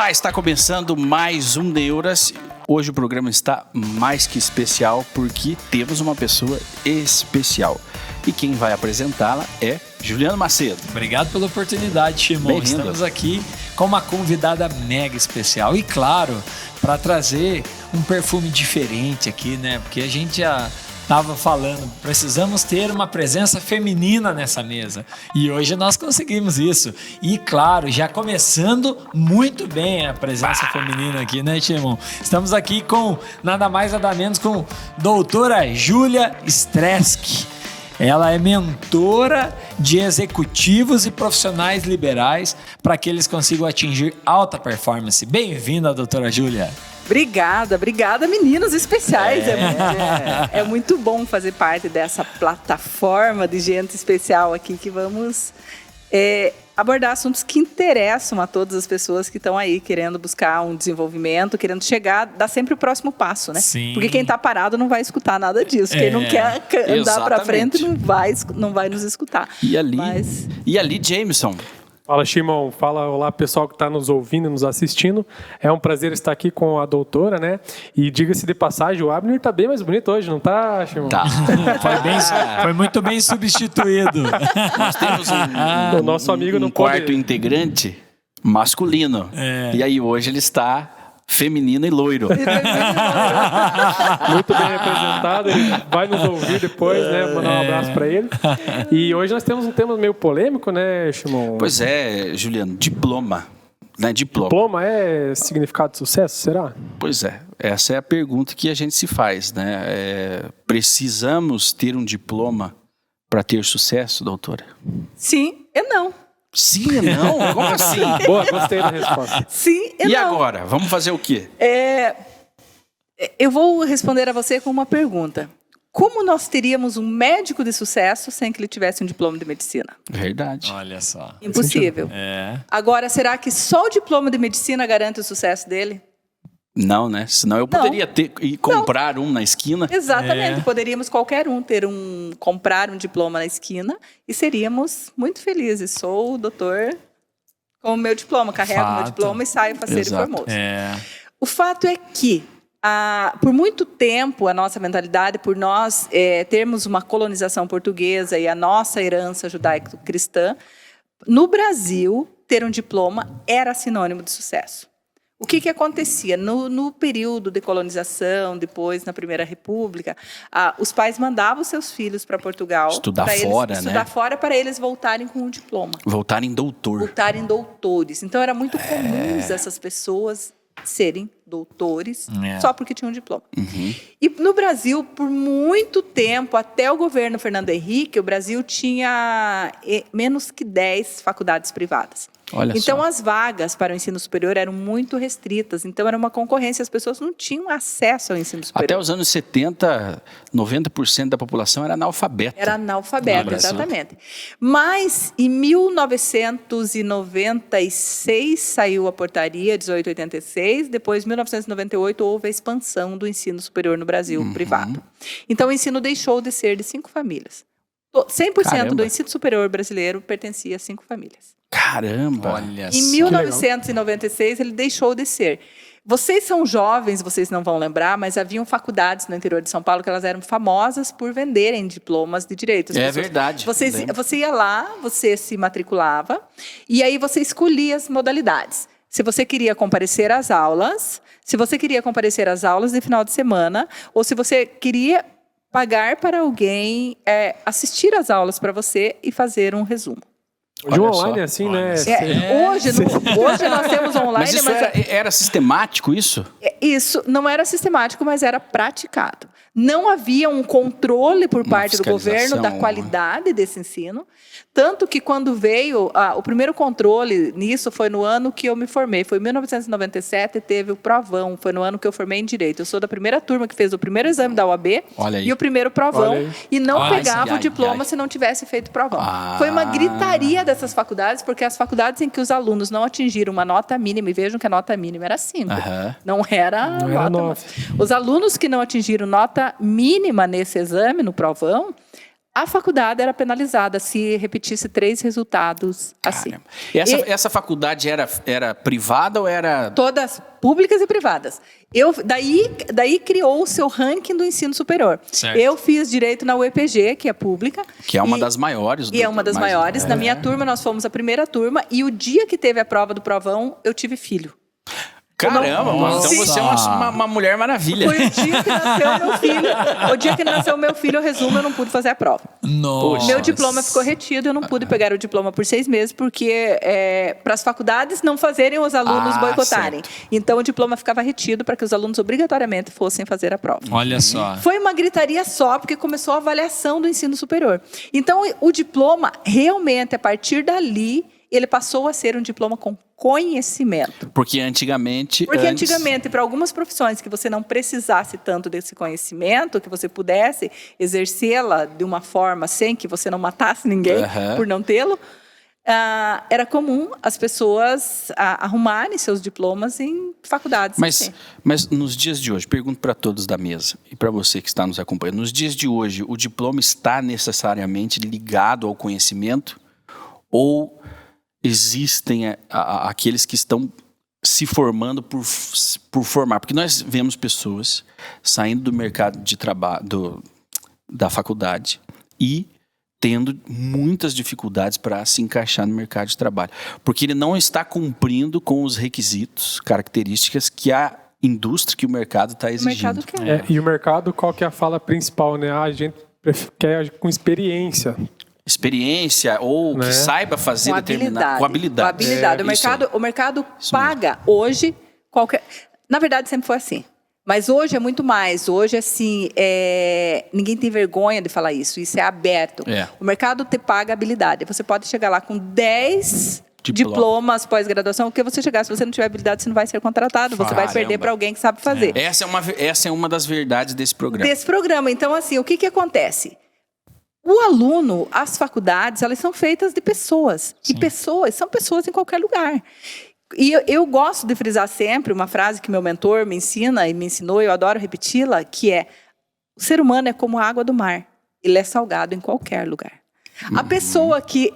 Olá, está começando mais um Neuras. Hoje o programa está mais que especial porque temos uma pessoa especial. E quem vai apresentá-la é Juliano Macedo. Obrigado pela oportunidade, Shimon. Estamos aqui com uma convidada mega especial. E claro, para trazer um perfume diferente aqui, né? Porque a gente já estava falando, precisamos ter uma presença feminina nessa mesa. E hoje nós conseguimos isso. E claro, já começando muito bem a presença feminina aqui, né, Shimon? Estamos aqui com nada mais, nada menos com doutora Júlia Streski. Ela é mentora de executivos e profissionais liberais para que eles consigam atingir alta performance. Bem-vinda, doutora Júlia. Obrigada, meninos especiais. É muito bom fazer parte dessa plataforma de gente especial aqui que vamos abordar assuntos que interessam a todas as pessoas que estão aí querendo buscar um desenvolvimento, querendo chegar, dar sempre o próximo passo, né? Sim. Porque quem está parado não vai escutar nada disso. Quem não quer andar para frente não vai nos escutar. E ali, Jameson. Fala, Shimon. Fala, olá, pessoal que está nos ouvindo e nos assistindo. É um prazer estar aqui com a doutora, né? E diga-se de passagem, o Abner está bem mais bonito hoje, não tá, Shimon? Tá. Foi muito bem substituído. Nós temos o nosso amigo não quarto integrante masculino. E aí hoje ele está feminino e loiro. Muito bem representado, ele vai nos ouvir depois, né? Mandar um abraço para ele. E hoje nós temos um tema meio polêmico, né, Shimon? Pois é, Juliano, diploma. Né? Diploma é significado de sucesso, será? Pois é, essa é a pergunta que a gente se faz, né? Precisamos ter um diploma para ter sucesso, doutora? Sim e não. Sim e não? Como assim? Boa, gostei da resposta. Sim e não. E agora? Vamos fazer o quê? Eu vou responder a você com uma pergunta. Como nós teríamos um médico de sucesso sem que ele tivesse um diploma de medicina? Verdade. Olha só. Impossível. Agora, será que só o diploma de medicina garante o sucesso dele? Não, né? Senão eu poderia ter e comprar um na esquina. Exatamente. Poderíamos qualquer um comprar um diploma na esquina e seríamos muito felizes. Sou o doutor com o meu diploma, carrego o meu diploma e saio faceiro e formoso. O fato é que, por muito tempo, a nossa mentalidade, por nós termos uma colonização portuguesa e a nossa herança judaico-cristã, no Brasil, ter um diploma era sinônimo de sucesso. O que acontecia? No período de colonização, depois na Primeira República, os pais mandavam seus filhos para Portugal. Estudar fora para eles voltarem com um diploma. Voltarem doutores. Então, era muito comum essas pessoas serem doutores só porque tinham um diploma. Uhum. E no Brasil, por muito tempo, até o governo Fernando Henrique, o Brasil tinha menos que 10 faculdades privadas. Então, as vagas para o ensino superior eram muito restritas. Então, era uma concorrência. As pessoas não tinham acesso ao ensino superior. Até os anos 70, 90% da população era analfabeta. Era analfabeta, exatamente. Mas, em 1996, saiu a portaria 1886. Depois, em 1998, houve a expansão do ensino superior no Brasil, privado. Então, o ensino deixou de ser de 5 famílias. 100% do ensino superior brasileiro pertencia a 5 famílias. Caramba! Olha em 1996, ele deixou de ser. Vocês são jovens, vocês não vão lembrar, mas haviam faculdades no interior de São Paulo que elas eram famosas por venderem diplomas de direito. Verdade. Você ia lá, você se matriculava, e aí você escolhia as modalidades. Se você queria comparecer às aulas, de final de semana, ou se você queria pagar para alguém assistir às aulas para você e fazer um resumo. Hoje online é assim, né? Hoje nós temos online, mas isso era sistemático, isso? Isso não era sistemático, mas era praticado. Não havia um controle por parte do governo da qualidade desse ensino. Tanto que quando veio, o primeiro controle nisso foi no ano que eu me formei. Foi em 1997, teve o provão. Foi no ano que eu formei em Direito. Eu sou da primeira turma que fez o primeiro exame da OAB e o primeiro provão. E não pegava o diploma se não tivesse feito o provão. Foi uma gritaria dessas faculdades, porque as faculdades em que os alunos não atingiram uma nota mínima, e vejam que a nota mínima era 5. Não era nota 9. Os alunos que não atingiram nota mínima nesse exame, no provão, A faculdade era penalizada se repetisse 3 resultados assim. Essa faculdade era privada ou era... Todas públicas e privadas. Daí criou o seu ranking do ensino superior. Certo. Eu fiz direito na UEPG, que é pública. Que é uma das maiores. E é uma das maiores. Na minha turma, nós fomos a primeira turma. E o dia que teve a prova do provão, eu tive filho. Caramba, mano. Então você é uma mulher maravilha. Foi o dia que nasceu meu filho. O dia que nasceu meu filho, eu resumo, eu não pude fazer a prova. Nossa. Meu diploma ficou retido, eu não pude pegar o diploma por 6 meses, porque para as faculdades não fazerem os alunos boicotarem. Certo. Então o diploma ficava retido para que os alunos obrigatoriamente fossem fazer a prova. Olha só. Foi uma gritaria só, porque começou a avaliação do ensino superior. Então o diploma, realmente, a partir dali, ele passou a ser um diploma com conhecimento. Porque antigamente, para algumas profissões que você não precisasse tanto desse conhecimento, que você pudesse exercê-la de uma forma sem que você não matasse ninguém por não tê-lo, era comum as pessoas arrumarem seus diplomas em faculdades. Mas nos dias de hoje, pergunto para todos da mesa e para você que está nos acompanhando, nos dias de hoje, o diploma está necessariamente ligado ao conhecimento ou existem aqueles que estão se formando por formar? Porque nós vemos pessoas saindo do mercado de trabalho, da faculdade e tendo muitas dificuldades para se encaixar no mercado de trabalho. Porque ele não está cumprindo com os requisitos, características que a indústria, que o mercado está exigindo. E o mercado, qual que é a fala principal, né? A gente quer com experiência. Experiência ou que saiba fazer com determinado... Com habilidade. O mercado paga hoje qualquer... Na verdade, sempre foi assim. Mas hoje é muito mais. Hoje, assim, ninguém tem vergonha de falar isso. Isso é aberto. O mercado te paga habilidade. Você pode chegar lá com 10 diplomas pós-graduação. O que você chegar, se você não tiver habilidade, você não vai ser contratado. Você vai perder para alguém que sabe fazer. Essa é uma das verdades desse programa. Então, assim, o que acontece? O aluno, as faculdades, elas são feitas de pessoas. Sim. E pessoas são pessoas em qualquer lugar. E eu gosto de frisar sempre uma frase que meu mentor me ensina e me ensinou, eu adoro repeti-la, que é: o ser humano é como a água do mar. Ele é salgado em qualquer lugar. A pessoa que...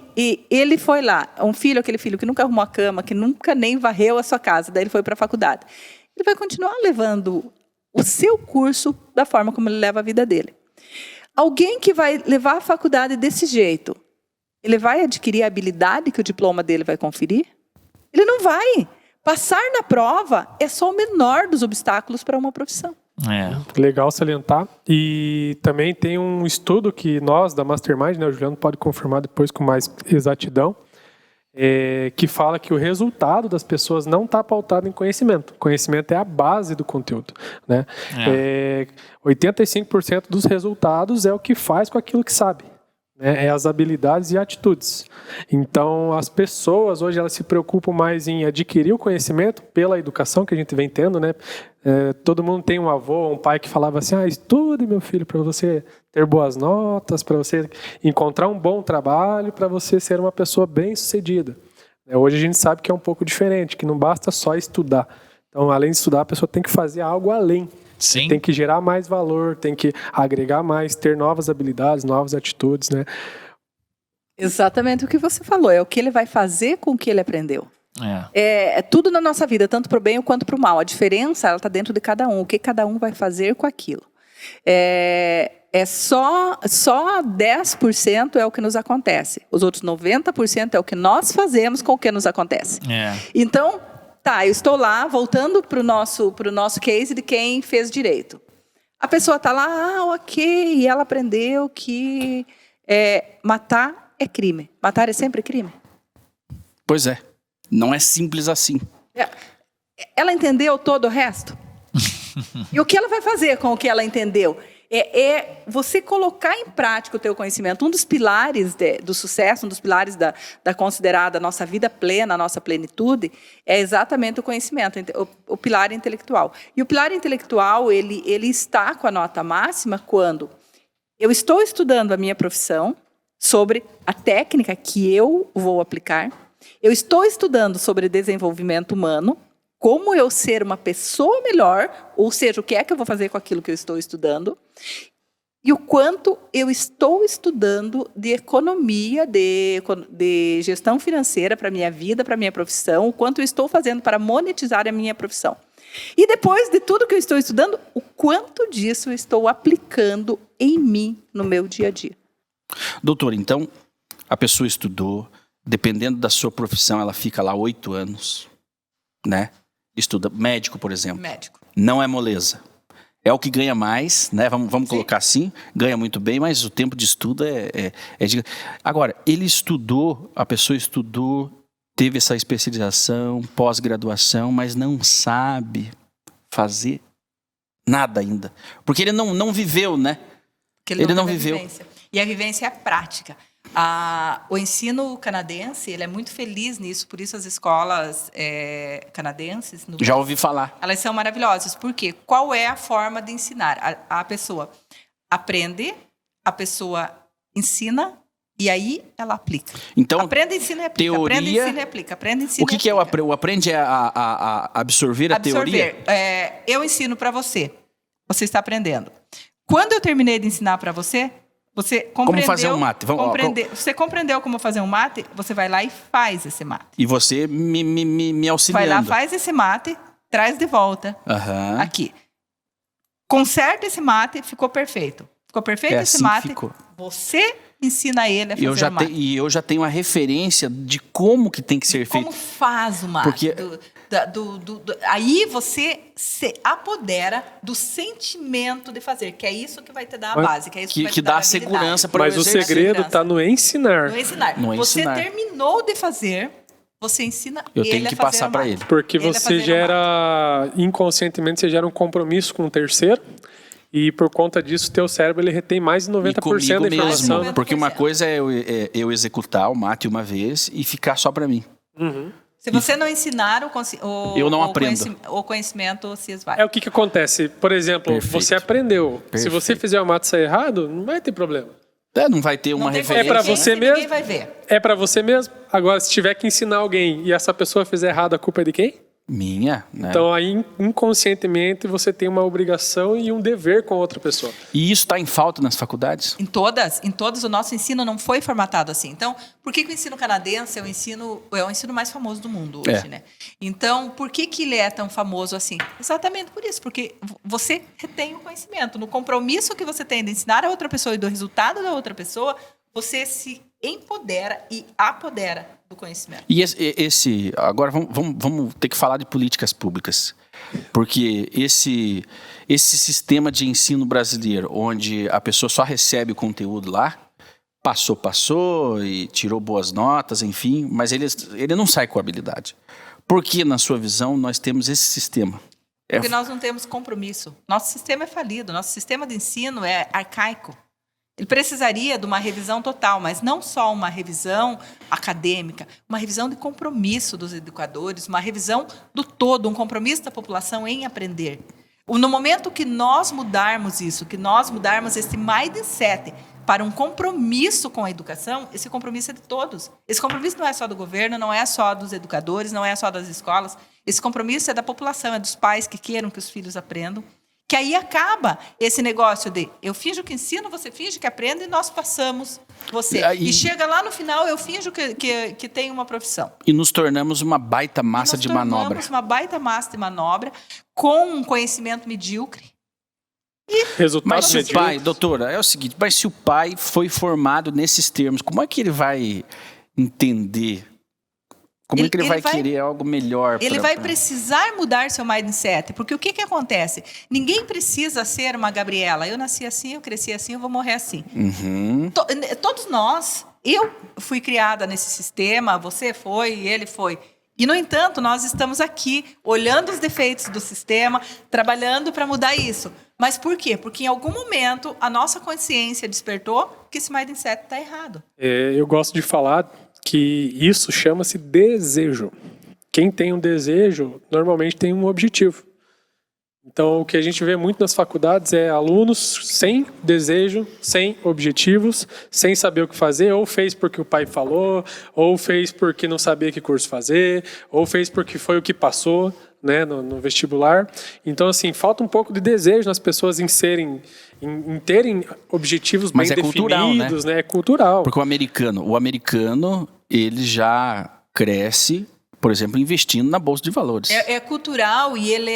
ele foi lá, aquele filho que nunca arrumou a cama, que nunca nem varreu a sua casa, daí ele foi para a faculdade. Ele vai continuar levando o seu curso da forma como ele leva a vida dele. Alguém que vai levar a faculdade desse jeito, ele vai adquirir a habilidade que o diploma dele vai conferir? Ele não vai. Passar na prova é só o menor dos obstáculos para uma profissão. Legal salientar. E também tem um estudo que nós, da Mastermind, né, o Juliano pode confirmar depois com mais exatidão, que fala que o resultado das pessoas não está pautado em conhecimento. Conhecimento é a base do conteúdo, né? 85% dos resultados é o que faz com aquilo que sabe, né? É as habilidades e atitudes. Então, as pessoas hoje elas se preocupam mais em adquirir o conhecimento pela educação que a gente vem tendo, né? Todo mundo tem um avô, um pai que falava assim: estude, meu filho, para você ter boas notas, para você encontrar um bom trabalho, para você ser uma pessoa bem-sucedida. Hoje a gente sabe que é um pouco diferente, que não basta só estudar. Então, além de estudar, a pessoa tem que fazer algo além. Sim. Tem que gerar mais valor, tem que agregar mais, ter novas habilidades, novas atitudes, né? Exatamente o que você falou. É o que ele vai fazer com o que ele aprendeu. É tudo na nossa vida, tanto para o bem quanto para o mal. A diferença está dentro de cada um. O que cada um vai fazer com aquilo. Só 10% é o que nos acontece. Os outros 90% é o que nós fazemos com o que nos acontece. Então, eu estou lá, voltando para o nosso case de quem fez direito. A pessoa está lá, ok, e ela aprendeu que matar é crime. Matar é sempre crime? Pois é. Não é simples assim. Ela entendeu todo o resto? E o que ela vai fazer com o que ela entendeu? Você colocar em prática o teu conhecimento. Um dos pilares do sucesso, um dos pilares da considerada nossa vida plena, a nossa plenitude, é exatamente o conhecimento, o pilar intelectual. E o pilar intelectual, ele está com a nota máxima quando eu estou estudando a minha profissão sobre a técnica que eu vou aplicar, eu estou estudando sobre desenvolvimento humano, como eu ser uma pessoa melhor, ou seja, o que é que eu vou fazer com aquilo que eu estou estudando. e o quanto eu estou estudando de economia, de gestão financeira para a minha vida, para a minha profissão, o quanto eu estou fazendo para monetizar a minha profissão. E depois de tudo que eu estou estudando, o quanto disso eu estou aplicando em mim, no meu dia a dia. Doutor, então, a pessoa estudou, dependendo da sua profissão, ela fica lá 8 anos, né? Estuda médico, por exemplo. Médico. Não é moleza. É o que ganha mais, né? Vamos colocar assim, ganha muito bem, mas o tempo de estudo é Agora, a pessoa estudou, teve essa especialização, pós-graduação, mas não sabe fazer nada ainda. Porque ele não viveu, né? Ele não viveu. Vivência. E a vivência é a prática. O ensino canadense, ele é muito feliz nisso, por isso as escolas canadenses... Já ouvi falar. Elas são maravilhosas. Por quê? Qual é a forma de ensinar? A pessoa aprende, a pessoa ensina e aí ela aplica. Então, aprende, ensina e aplica. Teoria, aprende, ensina e aplica. Aprende, ensina o que é o aprende? É a absorver a teoria? Eu ensino para você. Você está aprendendo. Quando eu terminei de ensinar para você... Você compreendeu, como fazer um mate? Você compreendeu como fazer um mate? Você vai lá e faz esse mate. E você me auxiliando. Vai lá, faz esse mate, traz de volta. Aqui. Conserta esse mate, ficou perfeito. Ficou perfeito esse assim mate. Ficou. Você ensina ele a fazer o mate. E eu já tenho a referência de como que tem que ser feito. Como faz o mate. Porque... aí você se apodera do sentimento de fazer, que é isso que vai te dar a base, que é isso que vai te dar a segurança para o exercício. Mas o segredo está no ensinar. Você terminou de fazer, você ensina ele a fazer. Eu tenho que passar para ele. Porque você gera, inconscientemente, você gera um compromisso com o terceiro. E por conta disso, o teu cérebro ele retém mais de 90% da informação. Mesmo, porque uma coisa é eu executar o mate uma vez e ficar só para mim. Se você não ensinar, eu não aprendo. O conhecimento se esvai. É o que acontece. Por exemplo, você aprendeu. Se você fizer o mate sair errado, não vai ter problema. Não vai ter uma referência. É para você mesmo. Ninguém vai ver. É para você mesmo. Agora, se tiver que ensinar alguém e essa pessoa fizer errado, a culpa é de quem? Minha, né? Então, aí, inconscientemente, você tem uma obrigação e um dever com outra pessoa. E isso está em falta nas faculdades? Em todas, o nosso ensino não foi formatado assim. Então, por que o ensino canadense é o ensino mais famoso do mundo hoje, né? Então, por que ele é tão famoso assim? Exatamente por isso, porque você retém o conhecimento. No compromisso que você tem de ensinar a outra pessoa e do resultado da outra pessoa, você se empodera e apodera do conhecimento. E agora vamos ter que falar de políticas públicas, porque esse sistema de ensino brasileiro, onde a pessoa só recebe o conteúdo lá, passou e tirou boas notas, enfim, mas ele não sai com habilidade. Por que, na sua visão, nós temos esse sistema? Porque nós não temos compromisso. Nosso sistema é falido, nosso sistema de ensino é arcaico. Ele precisaria de uma revisão total, mas não só uma revisão acadêmica, uma revisão de compromisso dos educadores, uma revisão do todo, um compromisso da população em aprender. No momento que nós mudarmos isso, que nós mudarmos esse mindset para um compromisso com a educação, esse compromisso é de todos. Esse compromisso não é só do governo, não é só dos educadores, não é só das escolas. Esse compromisso é da população, é dos pais que queiram que os filhos aprendam. Que aí acaba esse negócio de eu finjo que ensino, você finge que aprende e nós passamos você. E chega lá no final, eu finjo que tenho uma profissão. E nos tornamos uma baita massa de manobra. Nos tornamos uma baita massa de manobra com um conhecimento medíocre. Mas se o pai, doutora, é o seguinte, mas se o pai foi formado nesses termos, como é que ele vai entender? Como é que ele vai querer algo melhor? Ele vai precisar mudar seu mindset. Porque o que acontece? Ninguém precisa ser uma Gabriela. Eu nasci assim, eu cresci assim, eu vou morrer assim. Todos nós, eu fui criada nesse sistema, você foi, ele foi. E, no entanto, nós estamos aqui, olhando os defeitos do sistema, trabalhando para mudar isso. Mas por quê? Porque em algum momento a nossa consciência despertou que esse mindset está errado. Eu gosto de falar que isso chama-se desejo. Quem tem um desejo, normalmente tem um objetivo. Então, o que a gente vê muito nas faculdades é alunos sem desejo, sem objetivos, sem saber o que fazer, ou fez porque o pai falou, ou fez porque não sabia que curso fazer, ou fez porque foi o que passou, né, no vestibular. Então, assim, falta um pouco de desejo nas pessoas em terem objetivos bem definidos, cultural, né? É cultural. Porque o americano, ele já cresce, por exemplo, investindo na Bolsa de Valores. É cultural e ele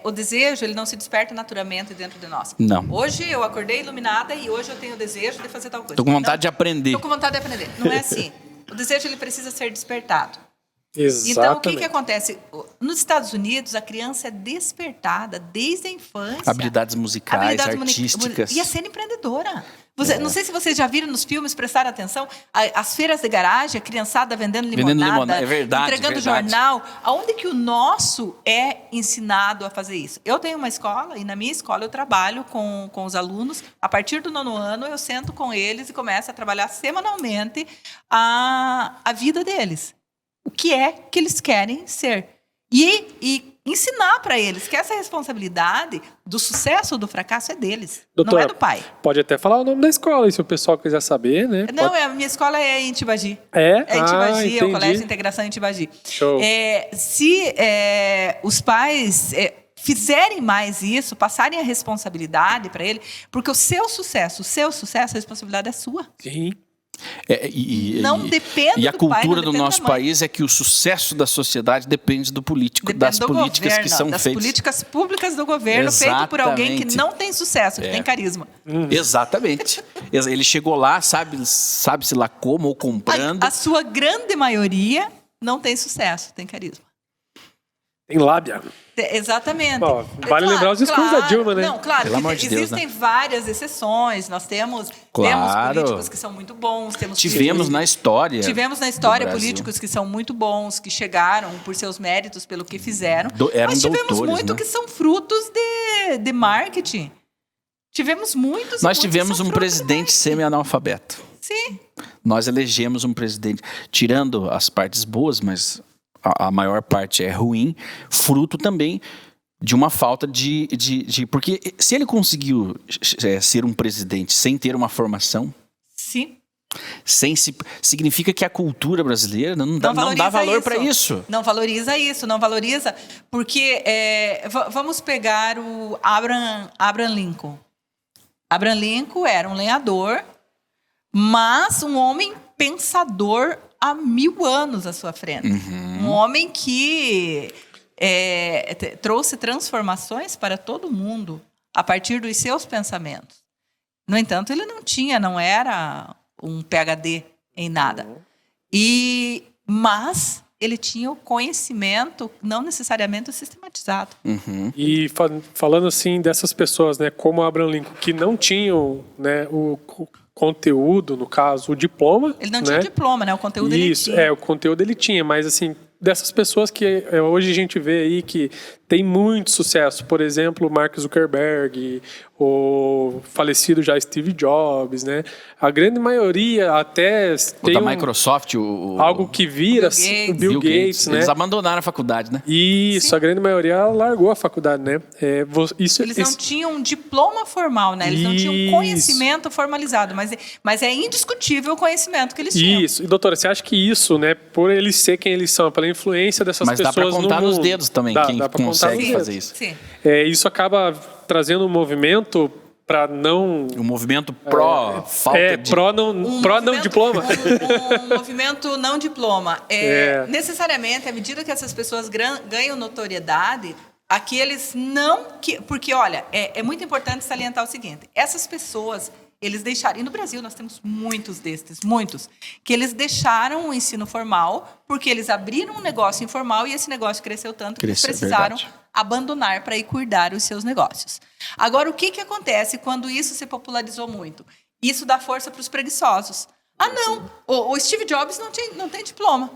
o desejo, ele não se desperta naturalmente dentro de nós. Não. Hoje eu acordei iluminada e hoje eu tenho o desejo de fazer tal coisa. Estou com vontade de aprender. Estou com vontade de aprender. Não é assim. O desejo, ele precisa ser despertado. Exatamente. Então, o que acontece? Nos Estados Unidos, a criança é despertada desde a infância. Habilidades musicais, artísticas. E a ser empreendedora. Não sei se vocês já viram nos filmes, prestaram atenção, as feiras de garagem, a criançada vendendo limonada, é verdade, entregando jornal. Aonde que o nosso é ensinado a fazer isso? Eu tenho uma escola e na minha escola eu trabalho com os alunos. A partir do 9º ano eu sento com eles e começo a trabalhar semanalmente a vida deles. O que é que eles querem ser. E ensinar para eles que essa responsabilidade do sucesso ou do fracasso é deles, doutora, não é do pai. Pode até falar o nome da escola, e se o pessoal quiser saber, né? Não, a minha escola é em Tibagi. É em Tibagi, entendi. É o Colégio de Integração em Tibagi. Show. Se os pais fizerem mais isso, passarem a responsabilidade para ele, porque o seu sucesso, a responsabilidade é sua. Sim. Não depende E a do cultura pai, do nosso país é que o sucesso da sociedade depende do político, das políticas governo, que são das feitas. Políticas públicas do governo, feito por alguém que não tem sucesso, que tem carisma. Exatamente. Ele chegou lá, sabe-se lá como, ou comprando. A sua grande maioria não tem sucesso, tem carisma. Tem lábia. Exatamente. Bom, vale lembrar os discursos da Dilma, né? Não, claro, existem várias exceções. Nós temos políticos que são muito bons. Tivemos na história políticos que são muito bons, que chegaram por seus méritos, pelo que fizeram. Mas tivemos muito que são frutos de marketing. Nós tivemos um presidente semi-analfabeto. Sim. Nós elegemos um presidente, tirando as partes boas, mas a maior parte é ruim, fruto também de uma falta de... Porque se ele conseguiu ser um presidente sem ter uma formação... Sim. Significa que a cultura brasileira não dá valor para isso. Não valoriza isso, não valoriza. Porque vamos pegar o Abraham Lincoln. Abraham Lincoln era um lenhador, mas um homem pensador há 1000 anos à sua frente. Um homem que trouxe transformações para todo mundo a partir dos seus pensamentos. No entanto, ele não era um PhD em nada. Mas ele tinha o conhecimento, não necessariamente sistematizado. E falando assim dessas pessoas, né, como Abraham Lincoln, que não tinham, né, o conteúdo, no caso, o diploma. Ele não tinha diploma, né? O conteúdo ele tinha. O conteúdo ele tinha, mas assim, dessas pessoas que hoje a gente vê aí que tem muito sucesso, por exemplo, Mark Zuckerberg, o falecido já Steve Jobs, né? A grande maioria até tem da Microsoft, algo que vira o Bill Gates, né? Eles abandonaram a faculdade, né? Isso, sim. A grande maioria largou a faculdade, né? Eles não tinham um diploma formal, né? Eles não tinham um conhecimento formalizado, mas é indiscutível o conhecimento que eles tinham. Isso. E doutora, você acha que isso, né, por eles ser quem eles são, pela influência dessas pessoas no mundo... Mas dá para contar nos dedos também quem consegue fazer isso. Sim. Isso acaba trazendo um movimento para não... Um movimento pró-falta de... Pró-não diploma. Um movimento não diploma. Necessariamente, à medida que essas pessoas ganham notoriedade, aqueles não... Porque, olha, é muito importante salientar o seguinte. Essas pessoas... Eles deixaram, e no Brasil nós temos muitos, que eles deixaram o ensino formal porque eles abriram um negócio informal e esse negócio cresceu tanto que eles precisaram abandonar para ir cuidar os seus negócios. Agora, o que acontece quando isso se popularizou muito? Isso dá força para os preguiçosos. Não, o Steve Jobs não tem diploma.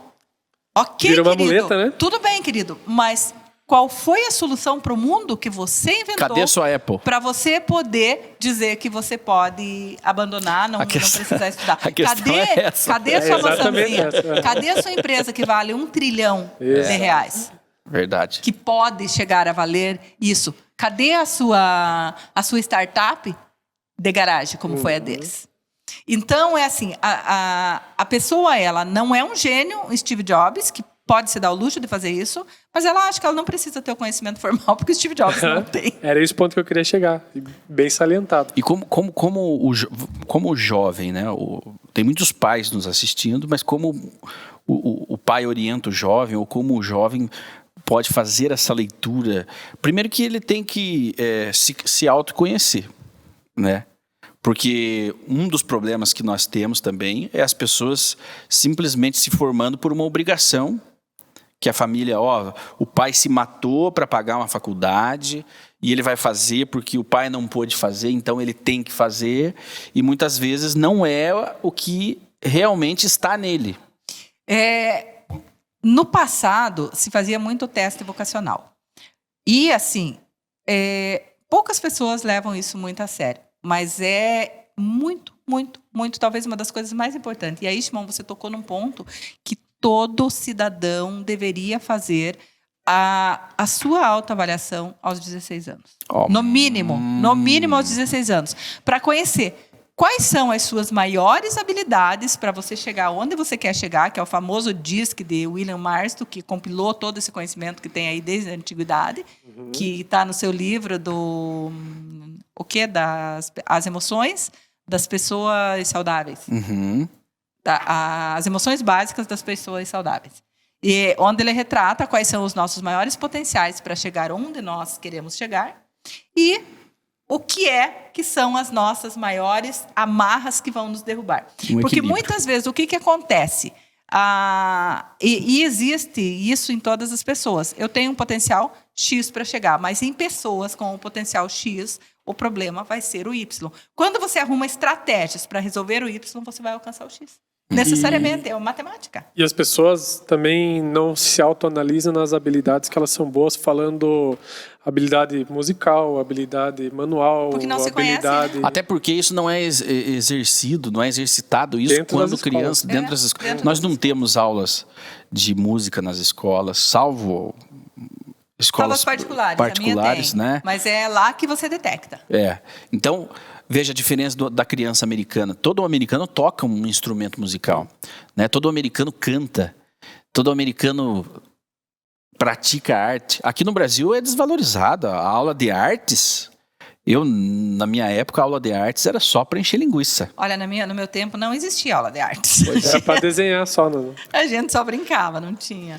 Ok, Vira uma querido, muleta, né? Tudo bem, querido, mas... Qual foi a solução para o mundo que você inventou? Cadê a sua Apple? Para você poder dizer que você pode abandonar, não precisar estudar. Cadê a sua maçãzinha? Cadê a sua empresa que vale R$1 trilhão de reais? Verdade. Que pode chegar a valer isso. Cadê a sua startup de garagem, como foi a deles? Então, é assim, a pessoa, ela não é um gênio, um Steve Jobs, que pode se dar o luxo de fazer isso, mas ela acha que ela não precisa ter o conhecimento formal, porque o Steve Jobs não tem. Era esse ponto que eu queria chegar, bem salientado. E como o jovem, né? Tem muitos pais nos assistindo, mas como o pai orienta o jovem, ou como o jovem pode fazer essa leitura? Primeiro que ele tem que se autoconhecer, né? Porque um dos problemas que nós temos também é as pessoas simplesmente se formando por uma obrigação, que a família, o pai se matou para pagar uma faculdade e ele vai fazer porque o pai não pôde fazer, então ele tem que fazer, e muitas vezes não é o que realmente está nele. No passado, se fazia muito teste vocacional. E, assim, poucas pessoas levam isso muito a sério. Mas é muito, muito, muito, talvez uma das coisas mais importantes. E aí, Shimon, você tocou num ponto que todo cidadão deveria fazer a sua autoavaliação aos 16 anos. No mínimo aos 16 anos. Para conhecer quais são as suas maiores habilidades para você chegar onde você quer chegar, que é o famoso DISC de William Marston, que compilou todo esse conhecimento que tem aí desde a antiguidade, que está no seu livro do... as emoções das pessoas saudáveis. As emoções básicas das pessoas saudáveis. E onde ele retrata quais são os nossos maiores potenciais para chegar onde nós queremos chegar e o que são as nossas maiores amarras que vão nos derrubar. Porque muitas vezes o que acontece? E existe isso em todas as pessoas. Eu tenho um potencial X para chegar, mas em pessoas com o potencial X, o problema vai ser o Y. Quando você arruma estratégias para resolver o Y, você vai alcançar o X. Necessariamente, é uma matemática. E as pessoas também não se autoanalisam nas habilidades que elas são boas, falando habilidade musical, habilidade manual, porque não se habilidade... conhece, né? Até porque isso não é exercido, não é exercitado isso dentro quando criança, dentro das escolas. Nós não temos aulas de música nas escolas, salvo escolas particulares, né? Mas é lá que você detecta. Então, veja a diferença da criança americana. Todo americano toca um instrumento musical, né? Todo americano canta. Todo americano pratica arte. Aqui no Brasil é desvalorizada. A aula de artes, na minha época, a aula de artes era só para encher linguiça. Olha, no meu tempo não existia aula de artes. Era para desenhar só, não? A gente só brincava, não tinha.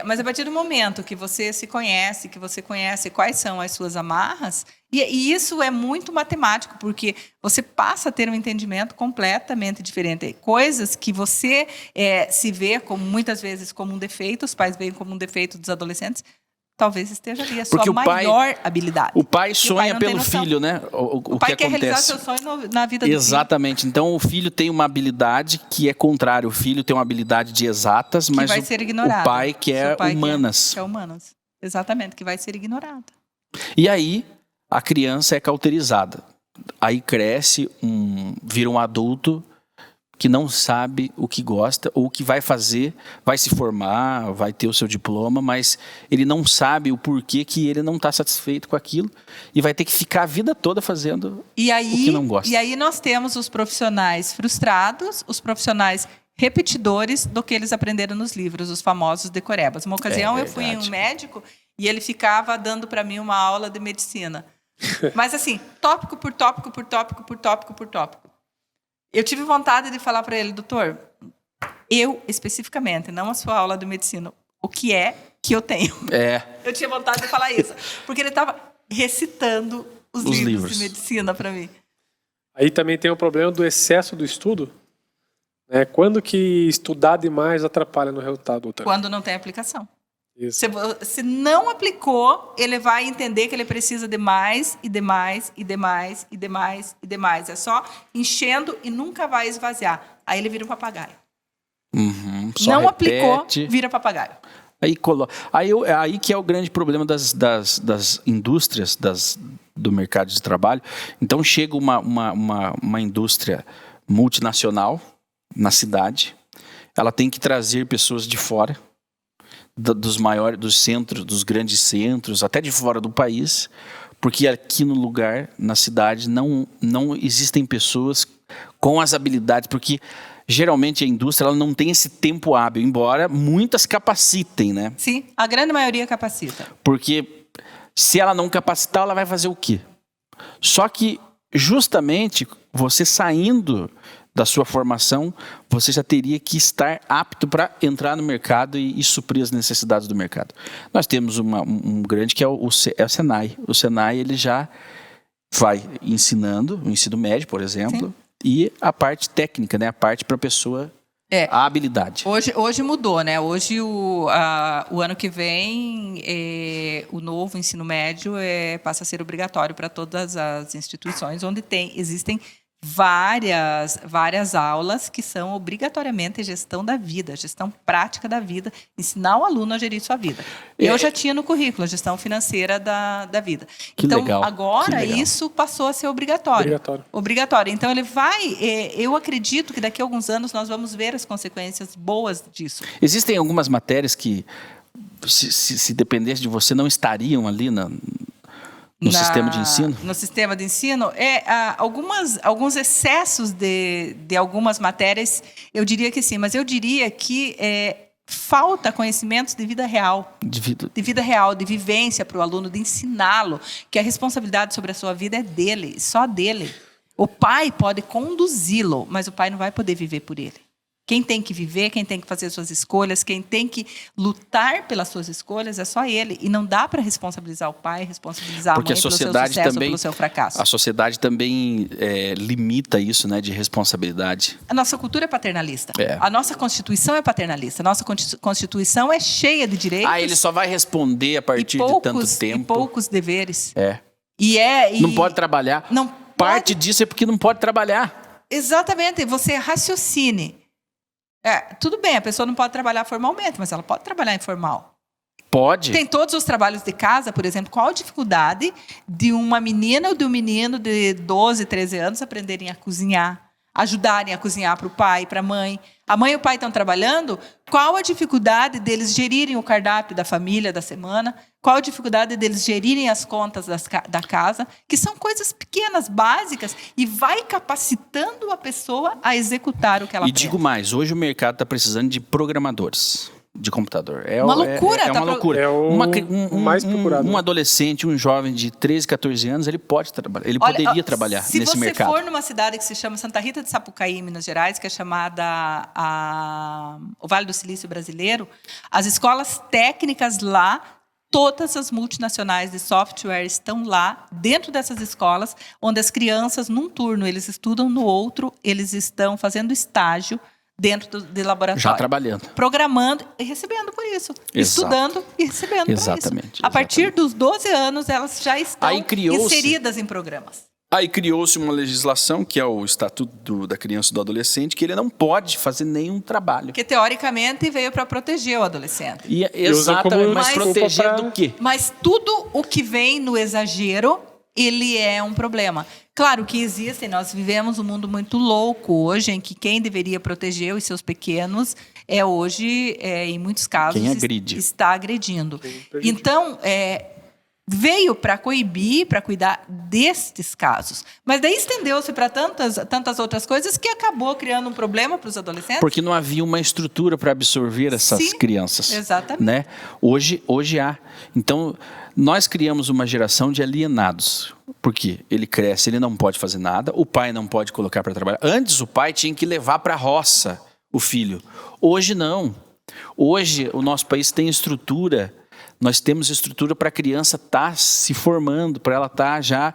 Mas a partir do momento que você se conhece, que você conhece quais são as suas amarras, e isso é muito matemático, porque você passa a ter um entendimento completamente diferente. Coisas que você se vê muitas vezes como um defeito, os pais veem como um defeito dos adolescentes, talvez esteja ali a sua maior habilidade. O pai sonha pelo filho, né? O pai quer realizar seu sonho na vida do filho. Exatamente. Então, o filho tem uma habilidade que é contrária. O filho tem uma habilidade de exatas, mas vai ser ignorado. O pai quer humanas. Que é humanas. Exatamente, que vai ser ignorada. E aí, a criança é cauterizada. Aí cresce, vira um adulto que não sabe o que gosta ou o que vai fazer, vai se formar, vai ter o seu diploma, mas ele não sabe o porquê que ele não está satisfeito com aquilo e vai ter que ficar a vida toda fazendo o que não gosta. E aí nós temos os profissionais frustrados, os profissionais repetidores do que eles aprenderam nos livros, os famosos decorebas. Uma ocasião eu fui em um médico e ele ficava dando para mim uma aula de medicina. Mas assim, tópico por tópico, por tópico, por tópico, por tópico. Eu tive vontade de falar para ele, doutor, eu especificamente, não a sua aula de medicina, o que é que eu tenho? Eu tinha vontade de falar isso, porque ele estava recitando os livros de medicina para mim. Aí também tem o problema do excesso do estudo. Quando que estudar demais atrapalha no resultado, doutor? Quando não tem aplicação. Isso. Se não aplicou, ele vai entender que ele precisa de mais e de mais e de mais e de mais e de mais. É só enchendo e nunca vai esvaziar. Aí ele vira um papagaio. Não aplicou, vira papagaio. Aí que é o grande problema das indústrias, do mercado de trabalho. Então chega uma indústria multinacional na cidade, ela tem que trazer pessoas de fora. dos centros, dos grandes centros, até de fora do país, porque aqui no lugar, na cidade, não existem pessoas com as habilidades, porque geralmente a indústria ela não tem esse tempo hábil, embora muitas capacitem, né? Sim, a grande maioria capacita. Porque se ela não capacitar, ela vai fazer o quê? Só que justamente você saindo da sua formação, você já teria que estar apto para entrar no mercado e suprir as necessidades do mercado. Nós temos um grande que é o Senai. O Senai ele já vai ensinando, o ensino médio, por exemplo, sim, e a parte técnica, né? A parte para a pessoa, a habilidade. Hoje mudou, né? Hoje, o ano que vem, o novo ensino médio passa a ser obrigatório para todas as instituições, onde existem várias aulas que são obrigatoriamente gestão da vida, gestão prática da vida, ensinar o aluno a gerir sua vida. Eu já tinha no currículo a gestão financeira da vida. Que então, legal, agora isso passou a ser obrigatório. Então, ele vai... eu acredito que daqui a alguns anos nós vamos ver as consequências boas disso. Existem algumas matérias que, se dependesse de você, não estariam ali no sistema de ensino? No sistema de ensino, alguns excessos de algumas matérias, eu diria que sim, mas eu diria que falta conhecimentos de vida real. De vida real, de vivência para o aluno, de ensiná-lo, que a responsabilidade sobre a sua vida é dele, só dele. O pai pode conduzi-lo, mas o pai não vai poder viver por ele. Quem tem que viver, quem tem que fazer suas escolhas, quem tem que lutar pelas suas escolhas é só ele. E não dá para responsabilizar o pai, responsabilizar a mãe pelo seu sucesso ou pelo seu fracasso. A sociedade também limita isso, né, de responsabilidade. A nossa cultura é paternalista. A nossa Constituição é paternalista. A nossa Constituição é cheia de direitos. Ele só vai responder a partir de tanto tempo. E poucos deveres. Não pode trabalhar. Parte disso é porque não pode trabalhar. Exatamente. Você raciocine. Tudo bem, a pessoa não pode trabalhar formalmente, mas ela pode trabalhar informal. Pode. Tem todos os trabalhos de casa, por exemplo. Qual a dificuldade de uma menina ou de um menino de 12, 13 anos aprenderem a cozinhar, ajudarem a cozinhar para o pai, para a mãe? A mãe e o pai estão trabalhando? Qual a dificuldade deles gerirem o cardápio da família da semana? Qual a dificuldade deles gerirem as contas da casa? Que são coisas pequenas, básicas, e vai capacitando a pessoa a executar o que ela aprende. E digo mais, hoje o mercado está precisando de programadores de computador. Uma loucura. É uma loucura. É o mais procurado. Um adolescente, um jovem de 13, 14 anos, ele pode trabalhar. Ele poderia trabalhar nesse mercado. Se você for numa cidade que se chama Santa Rita de Sapucaí, Minas Gerais, que é chamada o Vale do Silício Brasileiro, as escolas técnicas lá, todas as multinacionais de software estão lá, dentro dessas escolas, onde as crianças, num turno, eles estudam, no outro, eles estão fazendo estágio dentro de laboratório. Já trabalhando. Programando e recebendo por isso. Exato. Estudando e recebendo Exatamente. por isso. A partir dos 12 anos, elas já estão inseridas em programas. Aí criou-se uma legislação, que é o Estatuto da Criança e do Adolescente, que ele não pode fazer nenhum trabalho. Que, teoricamente, veio para proteger o adolescente. Exatamente, mas proteger do quê? Mas tudo o que vem no exagero, ele é um problema. Claro que existem, nós vivemos um mundo muito louco hoje, em que quem deveria proteger os seus pequenos hoje, em muitos casos, está agredindo. Então, veio para coibir, para cuidar destes casos. Mas daí estendeu-se para tantas outras coisas que acabou criando um problema para os adolescentes. Porque não havia uma estrutura para absorver essas crianças. Exatamente. Né? Hoje há. Então, nós criamos uma geração de alienados. Porque ele cresce, ele não pode fazer nada, o pai não pode colocar para trabalhar. Antes, o pai tinha que levar para a roça o filho. Hoje, não. Hoje, o nosso país tem estrutura. Nós temos estrutura para a criança estar se formando, para ela estar já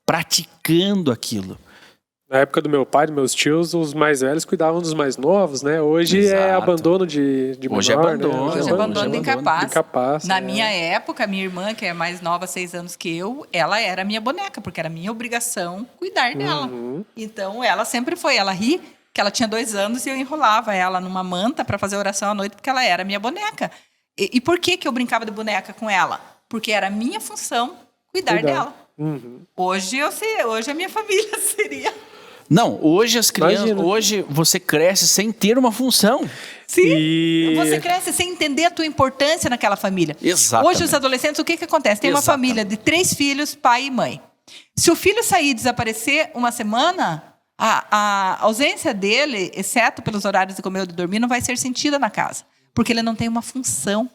praticando aquilo. Na época do meu pai, dos meus tios, os mais velhos cuidavam dos mais novos, né? Hoje é abandono de menor, hoje é abandono. Né? Hoje é abandono de incapaz. Na minha época, minha irmã, que é mais nova, 6 anos que eu, ela era minha boneca, porque era minha obrigação cuidar dela. Então, ela sempre foi. Ela ri que ela tinha 2 anos e eu enrolava ela numa manta para fazer oração à noite, porque ela era minha boneca. E por que eu brincava de boneca com ela? Porque era minha função cuidar dela. Hoje a minha família seria... Não, hoje as crianças, hoje você cresce sem ter uma função. Sim, você cresce sem entender a tua importância naquela família. Exatamente. Hoje os adolescentes, o que acontece? Tem uma família de 3 filhos, pai e mãe. Se o filho sair e desaparecer uma semana, a ausência dele, exceto pelos horários de comer ou de dormir, não vai ser sentida na casa. Porque ele não tem uma função.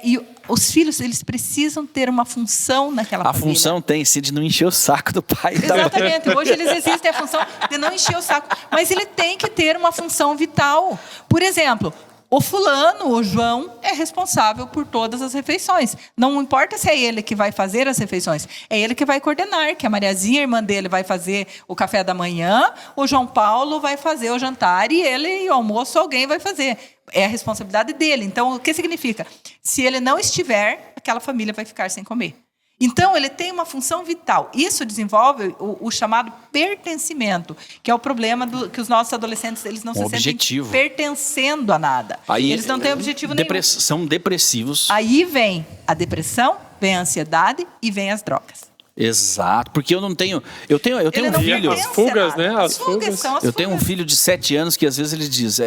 E os filhos, eles precisam ter uma função naquela família. A função tem sim de não encher o saco do pai. Exatamente. Hoje eles existem a função de não encher o saco. Mas ele tem que ter uma função vital. Por exemplo, o fulano, o João, é responsável por todas as refeições. Não importa se é ele que vai fazer as refeições. É ele que vai coordenar, que a Mariazinha, irmã dele, vai fazer o café da manhã, o João Paulo vai fazer o jantar e ele, o almoço, alguém vai fazer. É a responsabilidade dele. Então, o que significa? Se ele não estiver, aquela família vai ficar sem comer. Então, ele tem uma função vital. Isso desenvolve o chamado pertencimento, que é o problema que os nossos adolescentes eles não se sentem pertencendo a nada. Aí, eles não têm objetivo nenhum. São depressivos. Aí vem a depressão, vem a ansiedade e vem as drogas. Exato, porque eu tenho um filho. As fugas, né? As fugas. Eu tenho um filho de 7 anos que às vezes ele diz: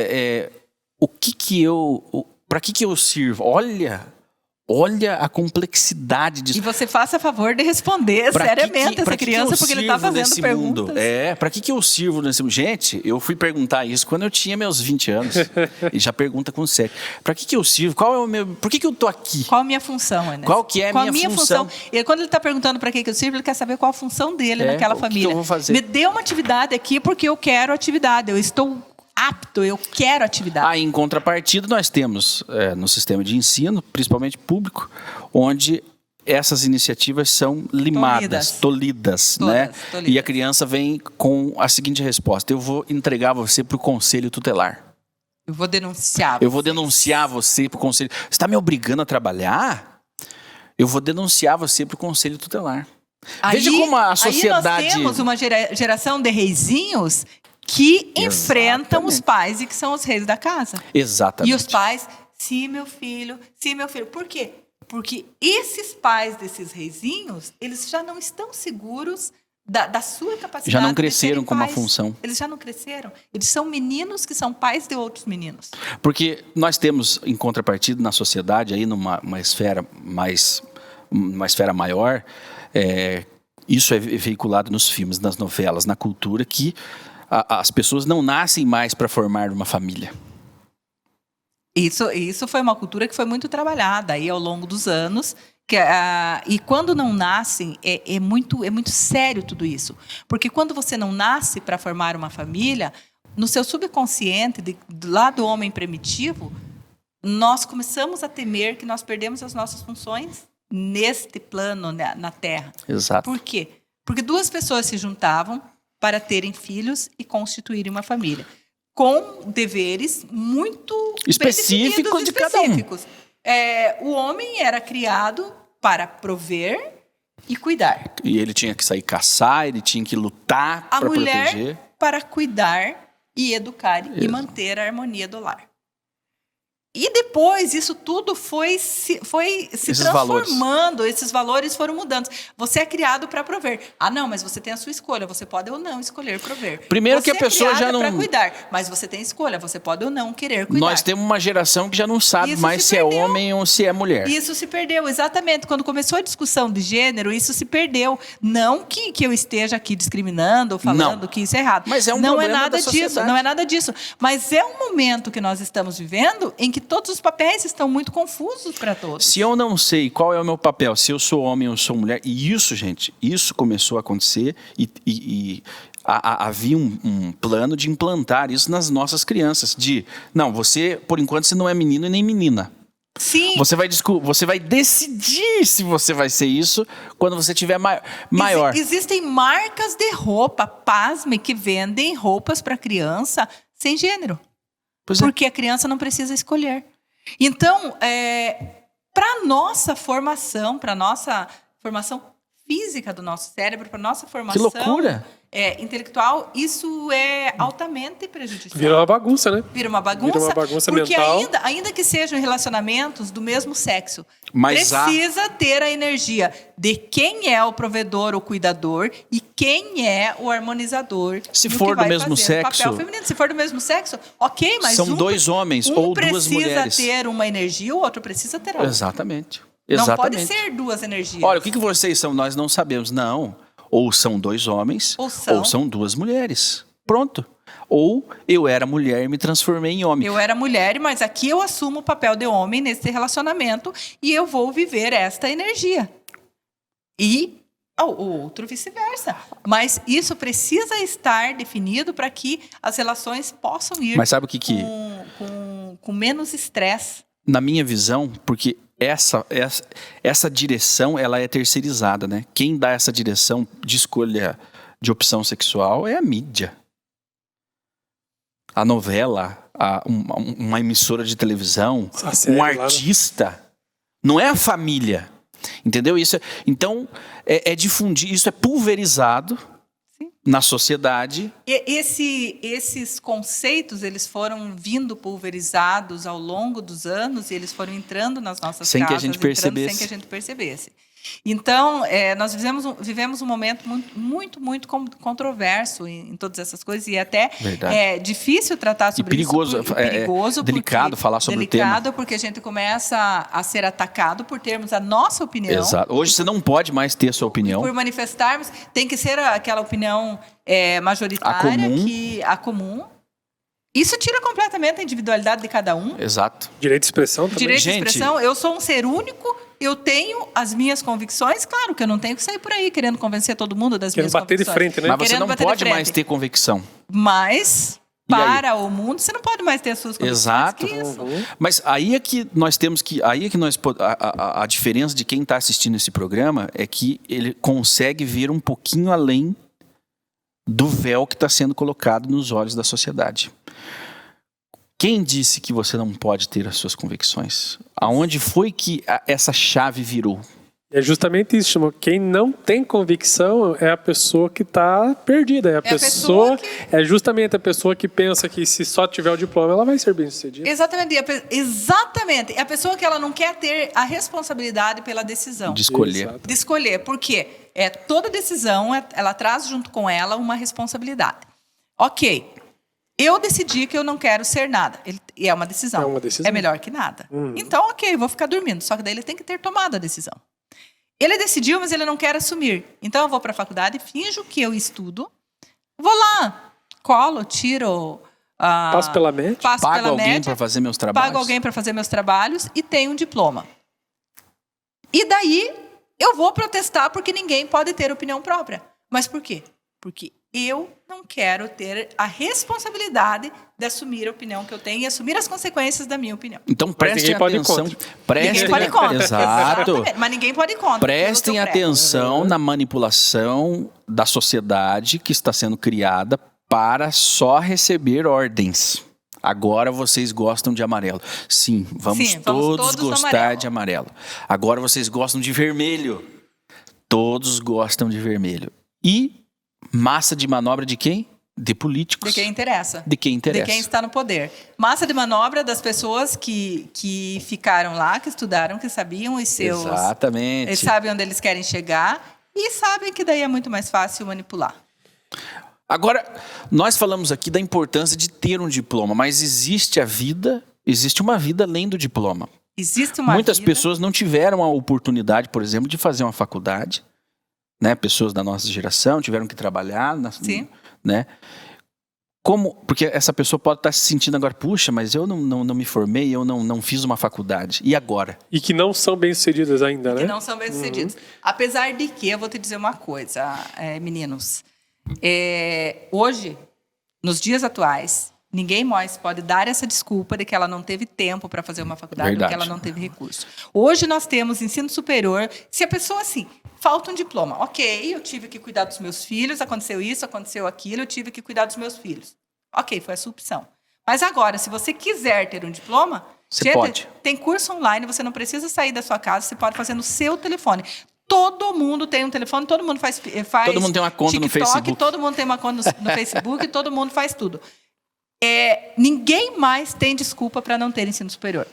para que eu sirvo? Olha a complexidade disso. E você faça favor de responder seriamente essa criança, porque ele está fazendo perguntas. Mundo? Para que eu sirvo nesse mundo? Gente, eu fui perguntar isso quando eu tinha meus 20 anos. E já pergunta com sério. Para que eu sirvo? Por que eu tô aqui? Qual a minha função, Enes? Qual que é a minha função? E quando ele está perguntando para que eu sirvo, ele quer saber qual a função dele naquela família. O que eu vou fazer? Me dê uma atividade aqui porque eu quero atividade. Eu estou apto, eu quero atividade. Em contrapartida, nós temos no sistema de ensino, principalmente público, onde essas iniciativas são limadas, tolhidas, né? E a criança vem com a seguinte resposta: eu vou entregar você para o conselho tutelar. Eu vou denunciar você. Eu vou denunciar você para o conselho. Você está me obrigando a trabalhar? Eu vou denunciar você para o conselho tutelar. Veja como a sociedade... Aí nós temos uma geração de reizinhos que enfrentam os pais e que são os reis da casa. Exatamente. E os pais, sim, meu filho. Por quê? Porque esses pais desses reizinhos, eles já não estão seguros da sua capacidade. Já não cresceram de com uma função. Eles já não cresceram. Eles são meninos que são pais de outros meninos. Porque nós temos, em contrapartida, na sociedade, aí numa esfera maior, isso é veiculado nos filmes, nas novelas, na cultura, que as pessoas não nascem mais para formar uma família. Isso foi uma cultura que foi muito trabalhada aí ao longo dos anos. E quando não nascem, é muito sério tudo isso. Porque quando você não nasce para formar uma família, no seu subconsciente, lá do homem primitivo, nós começamos a temer que nós perdemos as nossas funções neste plano, na Terra. Exato. Por quê? Porque 2 pessoas se juntavam para terem filhos e constituírem uma família, com deveres muito específicos de cada um. O homem era criado para prover e cuidar. E ele tinha que sair caçar, ele tinha que lutar para proteger. A mulher para cuidar e educar e manter a harmonia do lar. E depois isso tudo foi se transformando, esses valores foram mudando. Você é criado para prover. Não, mas você tem a sua escolha, você pode ou não escolher prover. Primeiro que a pessoa já não... Você é criada para cuidar, mas você tem escolha, você pode ou não querer cuidar. Nós temos uma geração que já não sabe mais se é homem ou se é mulher. Isso se perdeu, exatamente. Quando começou a discussão de gênero, isso se perdeu. Não que eu esteja aqui discriminando ou falando que isso é errado. Mas é um não problema é nada da sociedade. disso, não é nada disso. Mas é um momento que nós estamos vivendo em que todos os papéis estão muito confusos para todos. Se eu não sei qual é o meu papel, se eu sou homem ou sou mulher, e isso, gente, isso começou a acontecer e havia um plano de implantar isso nas nossas crianças, não, você, por enquanto, você não é menino e nem menina. Sim. Você vai decidir se você vai ser isso quando você tiver maior. Existem marcas de roupa, pasme, que vendem roupas para criança sem gênero. Porque a criança não precisa escolher. Então, para a nossa formação física do nosso cérebro, para nossa formação. Que loucura! Intelectual, isso é altamente prejudicial. Vira uma bagunça, né? Vira uma bagunça porque mental. ainda que sejam relacionamentos do mesmo sexo, mas precisa ter a energia de quem é o provedor, o cuidador, e quem é o harmonizador. Se for do mesmo sexo... Papel feminino. Se for do mesmo sexo, ok, mas são dois homens ou duas mulheres. Precisa ter uma energia, o outro precisa ter outra. Exatamente. Não pode ser duas energias. Olha, o que vocês são? Nós não sabemos. Não. Ou são dois homens, ou são duas mulheres. Pronto. Ou eu era mulher e me transformei em homem. Eu era mulher, mas aqui eu assumo o papel de homem nesse relacionamento e eu vou viver esta energia. E o outro vice-versa. Mas isso precisa estar definido para que as relações possam ir mas sabe o que com menos estresse. Na minha visão, porque essa direção ela é terceirizada, né? Quem dá essa direção de escolha de opção sexual é a mídia. A novela, uma emissora de televisão, um artista. Não é a família. Entendeu? Então, é difundir, isso é pulverizado na sociedade. Esses conceitos, eles foram vindo pulverizados ao longo dos anos e eles foram entrando nas nossas sem casas. Que a gente percebesse. Sem que a gente percebesse. Então, nós vivemos um momento muito, muito controverso em todas essas coisas e até é difícil tratar sobre perigoso, isso. Perigoso. Delicado falar sobre o tema. Delicado porque a gente começa a ser atacado por termos a nossa opinião. Exato. Hoje você não pode mais ter a sua opinião. Por manifestarmos, tem que ser aquela opinião majoritária, a comum. Isso tira completamente a individualidade de cada um. Exato. Direito de expressão também. Direito de expressão. Eu sou um ser único, eu tenho as minhas convicções. Claro que eu não tenho que sair por aí querendo convencer todo mundo das minhas convicções. Querendo bater de frente, né? Mas você não pode mais ter convicção. Mas, para o mundo, você não pode mais ter as suas convicções. Exato. Que isso? Mas aí é que nós temos que... A diferença de quem está assistindo esse programa é que ele consegue ver um pouquinho além do véu que está sendo colocado nos olhos da sociedade. Quem disse que você não pode ter as suas convicções? Aonde foi que essa chave virou? É justamente isso, Shimon. Quem não tem convicção é a pessoa que está perdida. É justamente a pessoa que pensa que se só tiver o diploma, ela vai ser bem-sucedida. Exatamente. É a pessoa que ela não quer ter a responsabilidade pela decisão. De escolher. Exato. De escolher. Porque toda decisão, ela traz junto com ela uma responsabilidade. Ok. Eu decidi que eu não quero ser nada. É uma decisão. É uma decisão. É melhor que nada. Então, ok, eu vou ficar dormindo. Só que daí ele tem que ter tomado a decisão. Ele decidiu, mas ele não quer assumir. Então, eu vou para a faculdade, finjo que eu estudo, vou lá, colo, tiro... passo pela média. Pago alguém para fazer meus trabalhos. Pago alguém para fazer meus trabalhos e tenho um diploma. E daí, eu vou protestar porque ninguém pode ter opinião própria. Mas por quê? Porque eu não quero ter a responsabilidade de assumir a opinião que eu tenho e assumir as consequências da minha opinião. Então prestem atenção. Ninguém pode ir contra. Exato. Mas ninguém pode ir contra. Prestem atenção na manipulação da sociedade que está sendo criada para só receber ordens. Agora vocês gostam de amarelo. Sim, vamos todos gostar de amarelo. Agora vocês gostam de vermelho. Todos gostam de vermelho. E massa de manobra de quem? De políticos. De quem interessa. De quem interessa. De quem está no poder. Massa de manobra das pessoas que ficaram lá, que estudaram, que sabiam os seus... Exatamente. Eles sabem onde eles querem chegar e sabem que daí é muito mais fácil manipular. Agora, nós falamos aqui da importância de ter um diploma, mas existe uma vida além do diploma. Muitas pessoas não tiveram a oportunidade, por exemplo, de fazer uma faculdade. Né, pessoas da nossa geração tiveram que trabalhar, né? Porque essa pessoa pode estar se sentindo agora, puxa, mas eu não me formei, eu não fiz uma faculdade. E agora? E que não são bem-sucedidas ainda, né? Que não são bem-sucedidas. Apesar de que, eu vou te dizer uma coisa, meninos. Hoje, nos dias atuais, ninguém mais pode dar essa desculpa de que ela não teve tempo para fazer uma faculdade ou que ela não teve recurso. Hoje nós temos ensino superior. Se a pessoa, assim, falta um diploma. Ok, eu tive que cuidar dos meus filhos, aconteceu isso, aconteceu aquilo, eu tive que cuidar dos meus filhos. Ok, foi a sua opção. Mas agora, se você quiser ter um diploma, você pode. Tem curso online, você não precisa sair da sua casa, você pode fazer no seu telefone. Todo mundo tem um telefone, todo mundo faz todo mundo tem uma conta TikTok, no Facebook. Todo mundo tem uma conta no Facebook, todo mundo faz tudo. Ninguém mais tem desculpa para não ter ensino superior.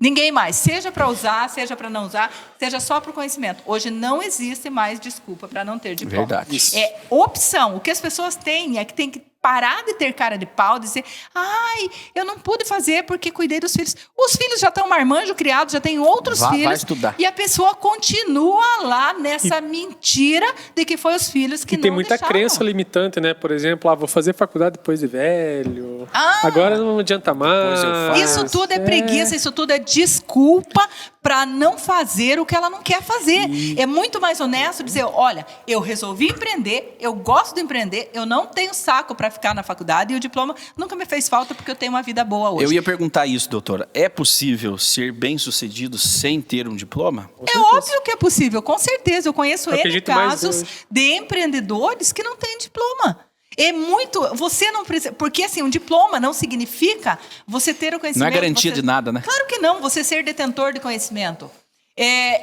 Ninguém mais, seja para usar, seja para não usar, seja só para o conhecimento. Hoje não existe mais desculpa para não ter diploma. Verdade. É opção. O que as pessoas têm é que tem que parar de ter cara de pau, dizer, ai, eu não pude fazer porque cuidei dos filhos. Os filhos já estão marmanjo criados, já têm outros filhos. Vai estudar. E a pessoa continua lá nessa mentira de que foi os filhos que não tem muita deixaram. crença limitante, né? Por exemplo, vou fazer faculdade depois de velho. Agora não adianta mais. Isso tudo é preguiça, isso tudo é desculpa para não fazer o que ela não quer fazer. É muito mais honesto dizer, olha, eu resolvi empreender, eu gosto de empreender, eu não tenho saco para ficar na faculdade e o diploma nunca me fez falta porque eu tenho uma vida boa hoje. Eu ia perguntar isso, doutora. É possível ser bem-sucedido sem ter um diploma? É óbvio que é possível, com certeza. Eu conheço casos hoje de empreendedores que não têm diploma. É muito... Você não precisa... Porque, assim, um diploma não significa você ter o conhecimento... Não é garantia de nada, né? Claro que não. Você ser detentor de conhecimento.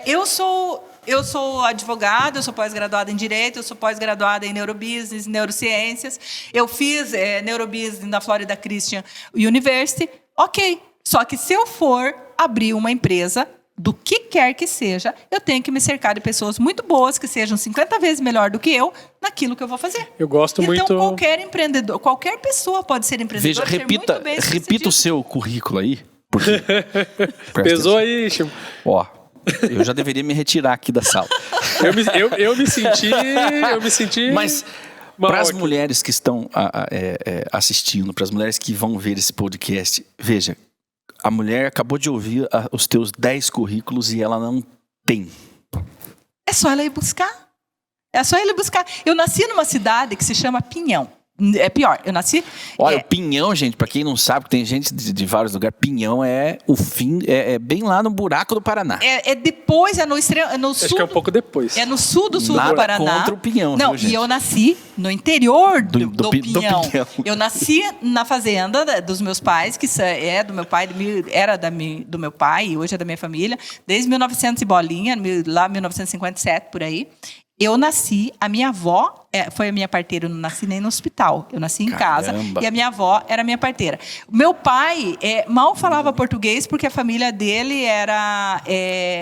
Eu sou advogada, eu sou pós-graduada em Direito, eu sou pós-graduada em Neurobusiness, Neurociências. Eu fiz Neurobusiness na Florida Christian University. Ok. Só que se eu for abrir uma empresa... do que quer que seja, eu tenho que me cercar de pessoas muito boas, que sejam 50 vezes melhor do que eu, naquilo que eu vou fazer. Eu gosto muito... Então, qualquer empreendedor, qualquer pessoa pode ser empreendedor. Veja, repita o seu currículo aí. Porque... Pesou aí, Chico. Ó, eu já deveria me retirar aqui da sala. eu me senti... Mas... Para as mulheres que estão assistindo, para as mulheres que vão ver esse podcast, veja, a mulher acabou de ouvir os teus 10 currículos e ela não tem. É só ela ir buscar. É só ela ir buscar. Eu nasci numa cidade que se chama Pinhão. É pior, eu nasci... Olha, o Pinhão, gente, para quem não sabe, tem gente de vários lugares, Pinhão é o fim, é bem lá no buraco do Paraná. Depois, no extremo, no sul... Acho que é um pouco depois. É no sul do Paraná. Contra o Pinhão, não, viu, gente? E eu nasci no interior do Pinhão. Eu nasci na fazenda dos meus pais, que é do meu pai, era do meu pai e hoje é da minha família, desde 1900 e bolinha, lá 1957, por aí. Eu nasci, a minha avó foi a minha parteira, eu não nasci nem no hospital. Eu nasci em casa e a minha avó era a minha parteira. Meu pai mal falava português porque a família dele era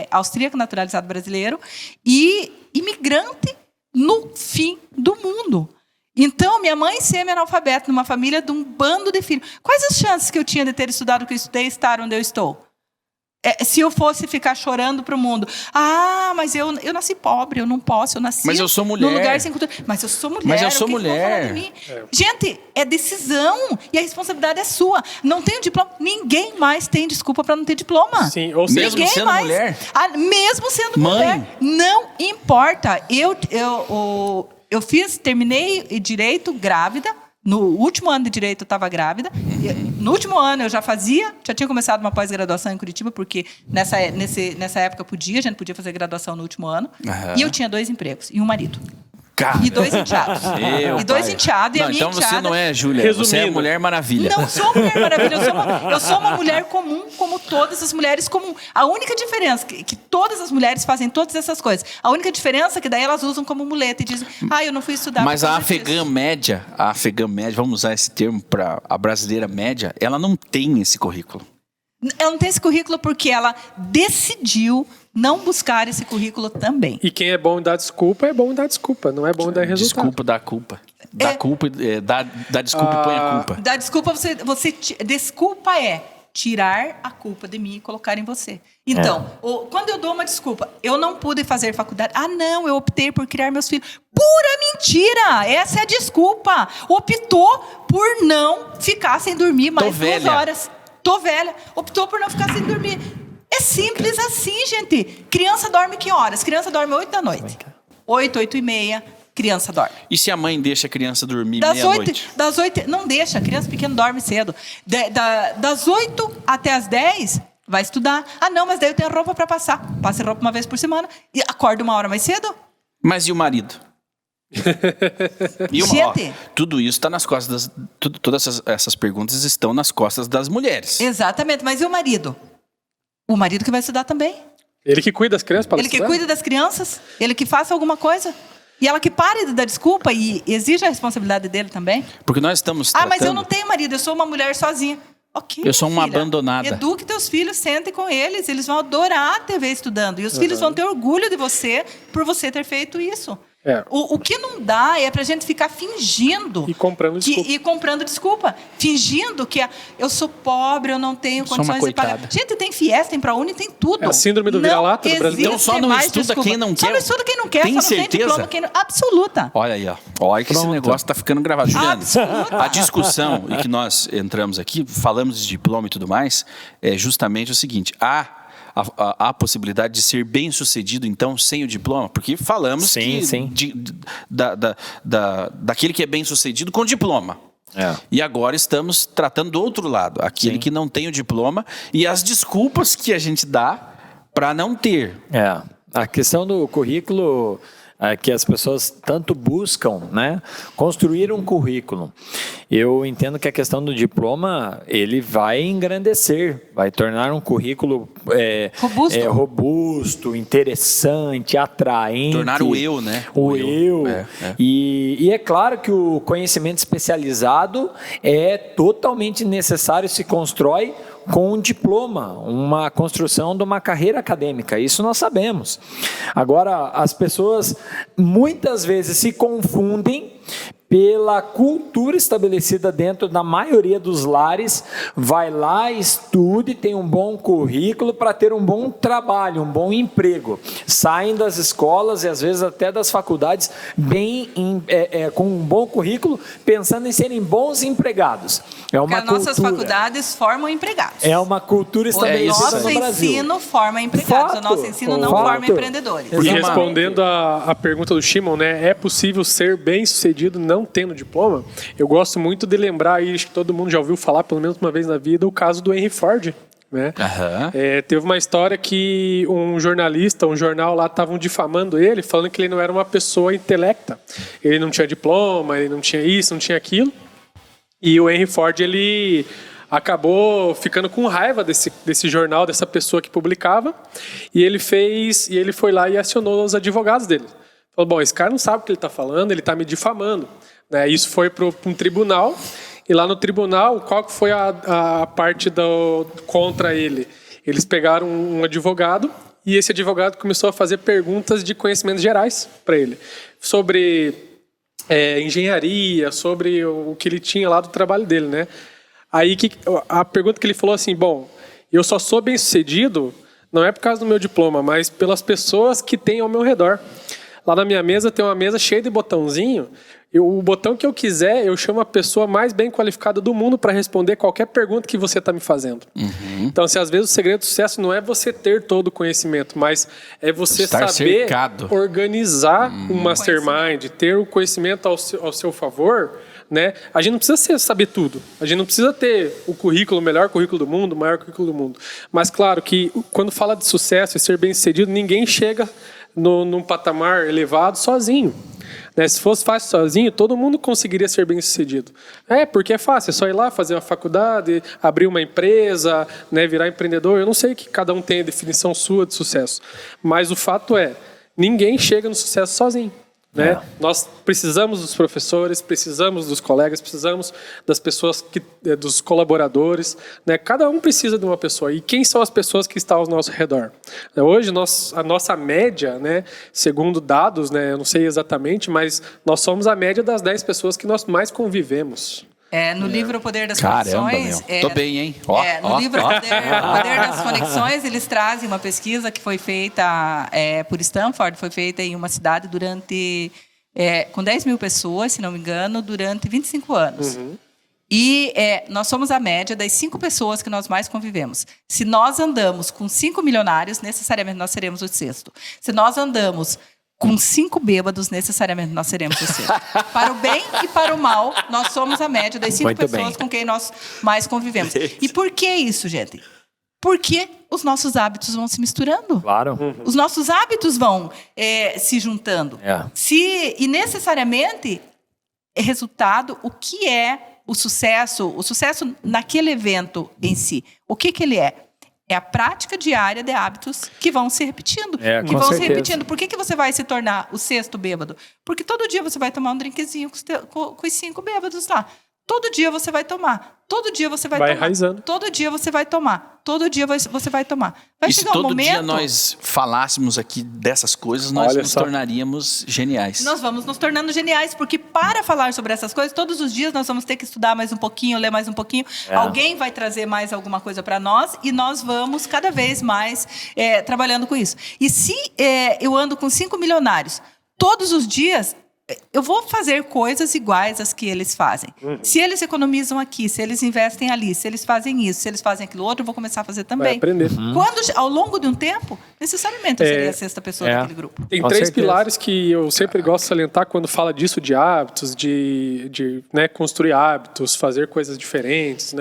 austríaco naturalizado brasileiro e imigrante no fim do mundo. Então, minha mãe semi-analfabeta numa família de um bando de filhos. Quais as chances que eu tinha de ter estudado o que eu estudei e estar onde eu estou? Se eu fosse ficar chorando para o mundo. Mas eu nasci pobre, eu não posso, eu nasci... Mas eu sou mulher. Num lugar sem cultura. Mas eu sou mulher. Mas eu sou mulher. Gente, é decisão e a responsabilidade é sua. Não tem diploma. Ninguém mais tem desculpa para não ter diploma. Sim, ou seja, mesmo sendo mulher? Mesmo sendo mulher. Não importa. Eu terminei Direito grávida. No último ano de Direito eu estava grávida. No último ano eu já tinha começado uma pós-graduação em Curitiba, porque nessa época a gente podia fazer graduação no último ano. E eu tinha 2 empregos e um marido. Cara. E 2 enteados. E 2 enteados. E a minha então enteada... você não é Júlia, você é Mulher Maravilha. Não sou Mulher Maravilha, eu sou uma mulher comum, como todas as mulheres comuns. A única diferença é que todas as mulheres fazem todas essas coisas. A única diferença é que daí elas usam como muleta e dizem, eu não fui estudar. Mas a afegã média, vamos usar esse termo para a brasileira média, ela não tem esse currículo. Ela não tem esse currículo porque ela decidiu não buscar esse currículo também. E quem é bom dar desculpa, é bom dar desculpa, não é bom dar resultado. Desculpa, dá culpa. Dá culpa, dá desculpa e põe a culpa. Dá desculpa, desculpa é tirar a culpa de mim e colocar em você. Então, quando eu dou uma desculpa, eu não pude fazer faculdade. Não, eu optei por criar meus filhos. Pura mentira! Essa é a desculpa. Optou por não ficar sem dormir mais 2 horas. Tô velha. Optou por não ficar sem dormir. É simples assim, gente. Criança dorme que horas? Criança dorme 8 da noite. 8h30, criança dorme. E se a mãe deixa a criança dormir meia-noite? Das 8, não deixa, criança pequena dorme cedo. Das 8 até as 10, vai estudar. Não, mas daí eu tenho roupa para passar. Passe roupa uma vez por semana. E acorda 1 hora mais cedo. Mas e o marido? Gente, tudo isso está nas costas todas essas perguntas estão nas costas das mulheres. Exatamente, mas e o marido? O marido que vai estudar também. Ele que cuida das crianças? Ele que cuida das crianças? Ele que faça alguma coisa? E ela que pare de dar desculpa e exige a responsabilidade dele também? Porque nós estamos tratando... mas eu não tenho marido, eu sou uma mulher sozinha. Ok, eu sou uma abandonada. Eduque teus filhos, sente com eles vão adorar te ver estudando. E os filhos vão ter orgulho de você por você ter feito isso. O que não dá é pra gente ficar fingindo. E comprando desculpa. E comprando desculpa. Fingindo que eu sou pobre, eu não tenho condições de pagar. Gente, tem Fiesta, tem ProUni, tem tudo. É a síndrome do vira-lata do Brasil. Então só não estuda quem não quer. Só não estuda quem não quer. Tem só certeza? Não tem diploma, quem não... Absoluta. Olha aí, ó. Olha que esse negócio tá ficando gravado. Juliana, Absoluta. a discussão em que nós entramos aqui, falamos de diploma e tudo mais, é justamente o seguinte. Há a possibilidade de ser bem-sucedido, então, sem o diploma? Porque falamos daquele que é bem-sucedido com diploma. E agora estamos tratando do outro lado, aquele que não tem o diploma e as desculpas que a gente dá para não ter. A questão do currículo... que as pessoas tanto buscam, né, construir um currículo. Eu entendo que a questão do diploma, ele vai engrandecer, vai tornar um currículo robusto, interessante, atraente. Tornar o eu, né? O eu. E é claro que o conhecimento especializado é totalmente necessário, se constrói com um diploma, uma construção de uma carreira acadêmica, isso nós sabemos. Agora, as pessoas muitas vezes se confundem pela cultura estabelecida dentro da maioria dos lares, vai lá, estude, tem um bom currículo para ter um bom trabalho, um bom emprego. Saem das escolas e às vezes até das faculdades com um bom currículo, pensando em serem bons empregados. Nossas faculdades formam empregados. É uma cultura estabelecida no Brasil. O nosso ensino forma empregados, o nosso ensino não forma empreendedores. Porque respondendo a pergunta do Shimon, né, é possível ser bem-sucedido não tendo diploma? Eu gosto muito de lembrar aí, acho que todo mundo já ouviu falar pelo menos uma vez na vida, o caso do Henry Ford. Né? Teve uma história que um jornalista, um jornal lá, estavam difamando ele, falando que ele não era uma pessoa intelecta. Ele não tinha diploma, ele não tinha isso, não tinha aquilo. E o Henry Ford, ele acabou ficando com raiva desse jornal, dessa pessoa que publicava, e ele foi lá e acionou os advogados dele. Falou, bom, esse cara não sabe o que ele está falando, ele está me difamando. Né? Isso foi para um tribunal, e lá no tribunal, qual que foi a parte contra ele? Eles pegaram um advogado, e esse advogado começou a fazer perguntas de conhecimentos gerais para ele, sobre engenharia, sobre o que ele tinha lá do trabalho dele, né? Aí a pergunta que ele falou assim, bom, eu só sou bem-sucedido, não é por causa do meu diploma, mas pelas pessoas que tem ao meu redor. Lá na minha mesa tem uma mesa cheia de botãozinho. O botão que eu quiser, eu chamo a pessoa mais bem qualificada do mundo para responder qualquer pergunta que você está me fazendo. Então, às vezes o segredo do sucesso não é você ter todo o conhecimento, mas é você saber organizar um mastermind, ter o conhecimento ao seu favor. Né? A gente não precisa saber tudo. A gente não precisa ter o currículo, o melhor currículo do mundo, o maior currículo do mundo. Mas, claro, que quando fala de sucesso e ser bem-sucedido, ninguém chega num patamar elevado sozinho. Né? Se fosse fácil sozinho, todo mundo conseguiria ser bem-sucedido. Porque é fácil, é só ir lá, fazer uma faculdade, abrir uma empresa, né, virar empreendedor. Eu não sei que cada um tem a definição sua de sucesso. Mas o fato é, ninguém chega no sucesso sozinho. Né? Nós precisamos dos professores, precisamos dos colegas, precisamos das pessoas, dos colaboradores, né? Cada um precisa de uma pessoa. E quem são as pessoas que estão ao nosso redor? Hoje, a nossa média, né, segundo dados, né, eu não sei exatamente, mas nós somos a média das 10 pessoas que nós mais convivemos. No livro O Poder das Conexões... Tô bem, hein? No livro O Poder das Conexões, eles trazem uma pesquisa que foi feita por Stanford, foi feita em uma cidade com 10 mil pessoas, se não me engano, durante 25 anos. E nós somos a média das 5 pessoas que nós mais convivemos. Se nós andamos com 5 milionários, necessariamente nós seremos o sexto. Se nós andamos com 5 bêbados, necessariamente nós seremos o sexto. Para o bem e para o mal, nós somos a média das 5 pessoas com quem nós mais convivemos. E por que isso, gente? Porque os nossos hábitos vão se misturando. Claro. Os nossos hábitos vão se juntando. E necessariamente é resultado, o que é o sucesso naquele evento em si. O que ele é? É a prática diária de hábitos que vão se repetindo. Que vão se repetindo. Por que você vai se tornar o sexto bêbado? Porque todo dia você vai tomar um drinkzinho com os 5 bêbados lá. Todo dia você vai tomar. Todo dia você vai tomar. Enraizando. Todo dia você vai tomar. Todo dia você vai tomar. Vai e se todo dia nós falássemos aqui dessas coisas, nós nos tornaríamos geniais. Nós vamos nos tornando geniais, porque para falar sobre essas coisas, todos os dias nós vamos ter que estudar mais um pouquinho, ler mais um pouquinho. Alguém vai trazer mais alguma coisa para nós e nós vamos cada vez mais trabalhando com isso. E se eu ando com 5 milionários todos os dias, eu vou fazer coisas iguais às que eles fazem. Se eles economizam aqui, se eles investem ali, se eles fazem isso, se eles fazem aquilo outro, eu vou começar a fazer também. Vai aprender. Quando, ao longo de um tempo, necessariamente eu seria a sexta pessoa daquele grupo. Tem 3 pilares que eu sempre gosto de salientar quando fala disso, de hábitos, de construir hábitos, fazer coisas diferentes,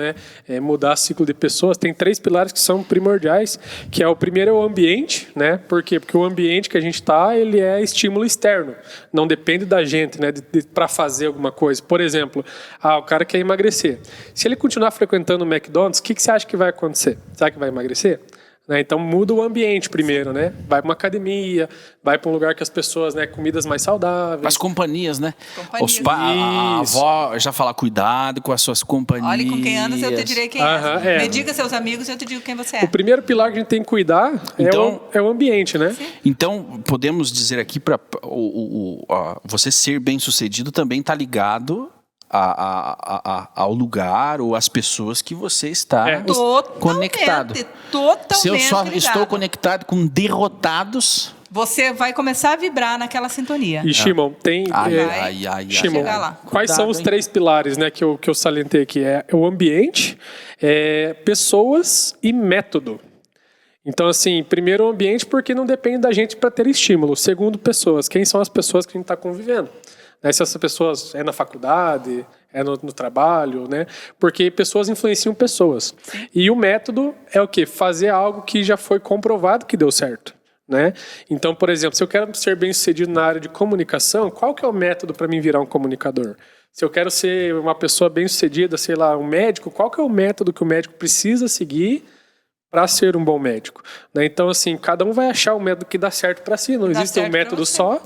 mudar ciclo de pessoas. Tem 3 pilares que são primordiais, que é o primeiro é o ambiente, Por quê? Porque o ambiente que a gente está, ele é estímulo externo. Não depende da gente, para fazer alguma coisa. Por exemplo, o cara quer emagrecer. Se ele continuar frequentando o McDonald's, o que você acha que vai acontecer? Será que vai emagrecer? Então muda o ambiente primeiro, Vai para uma academia, vai para um lugar que as pessoas, comidas mais saudáveis. As companhias, A avó já fala, cuidado com as suas companhias. Olha com quem andas, eu te direi quem é. Me diga seus amigos, eu te digo quem você é. O primeiro pilar que a gente tem que cuidar é o ambiente, Sim. Então, podemos dizer aqui, para você ser bem-sucedido também está ligado ao lugar ou às pessoas que você está conectado. Totalmente. Se eu só ligado. estou conectado com derrotados, você vai começar a vibrar naquela sintonia. E Shimon, Shimon, quais são os 3 pilares, que eu salientei aqui? É o ambiente, pessoas e método. Então, assim, primeiro o ambiente, porque não depende da gente para ter estímulo. Segundo, pessoas. Quem são as pessoas que a gente está convivendo? Se essas pessoas na faculdade, no trabalho, Porque pessoas influenciam pessoas. Sim. E o método é o quê? Fazer algo que já foi comprovado que deu certo. Então, por exemplo, se eu quero ser bem-sucedido na área de comunicação, qual que é o método para mim virar um comunicador? Se eu quero ser uma pessoa bem-sucedida, sei lá, um médico, qual que é o método que o médico precisa seguir para ser um bom médico? Então, assim, cada um vai achar o método que dá certo para si. Não existe um método só.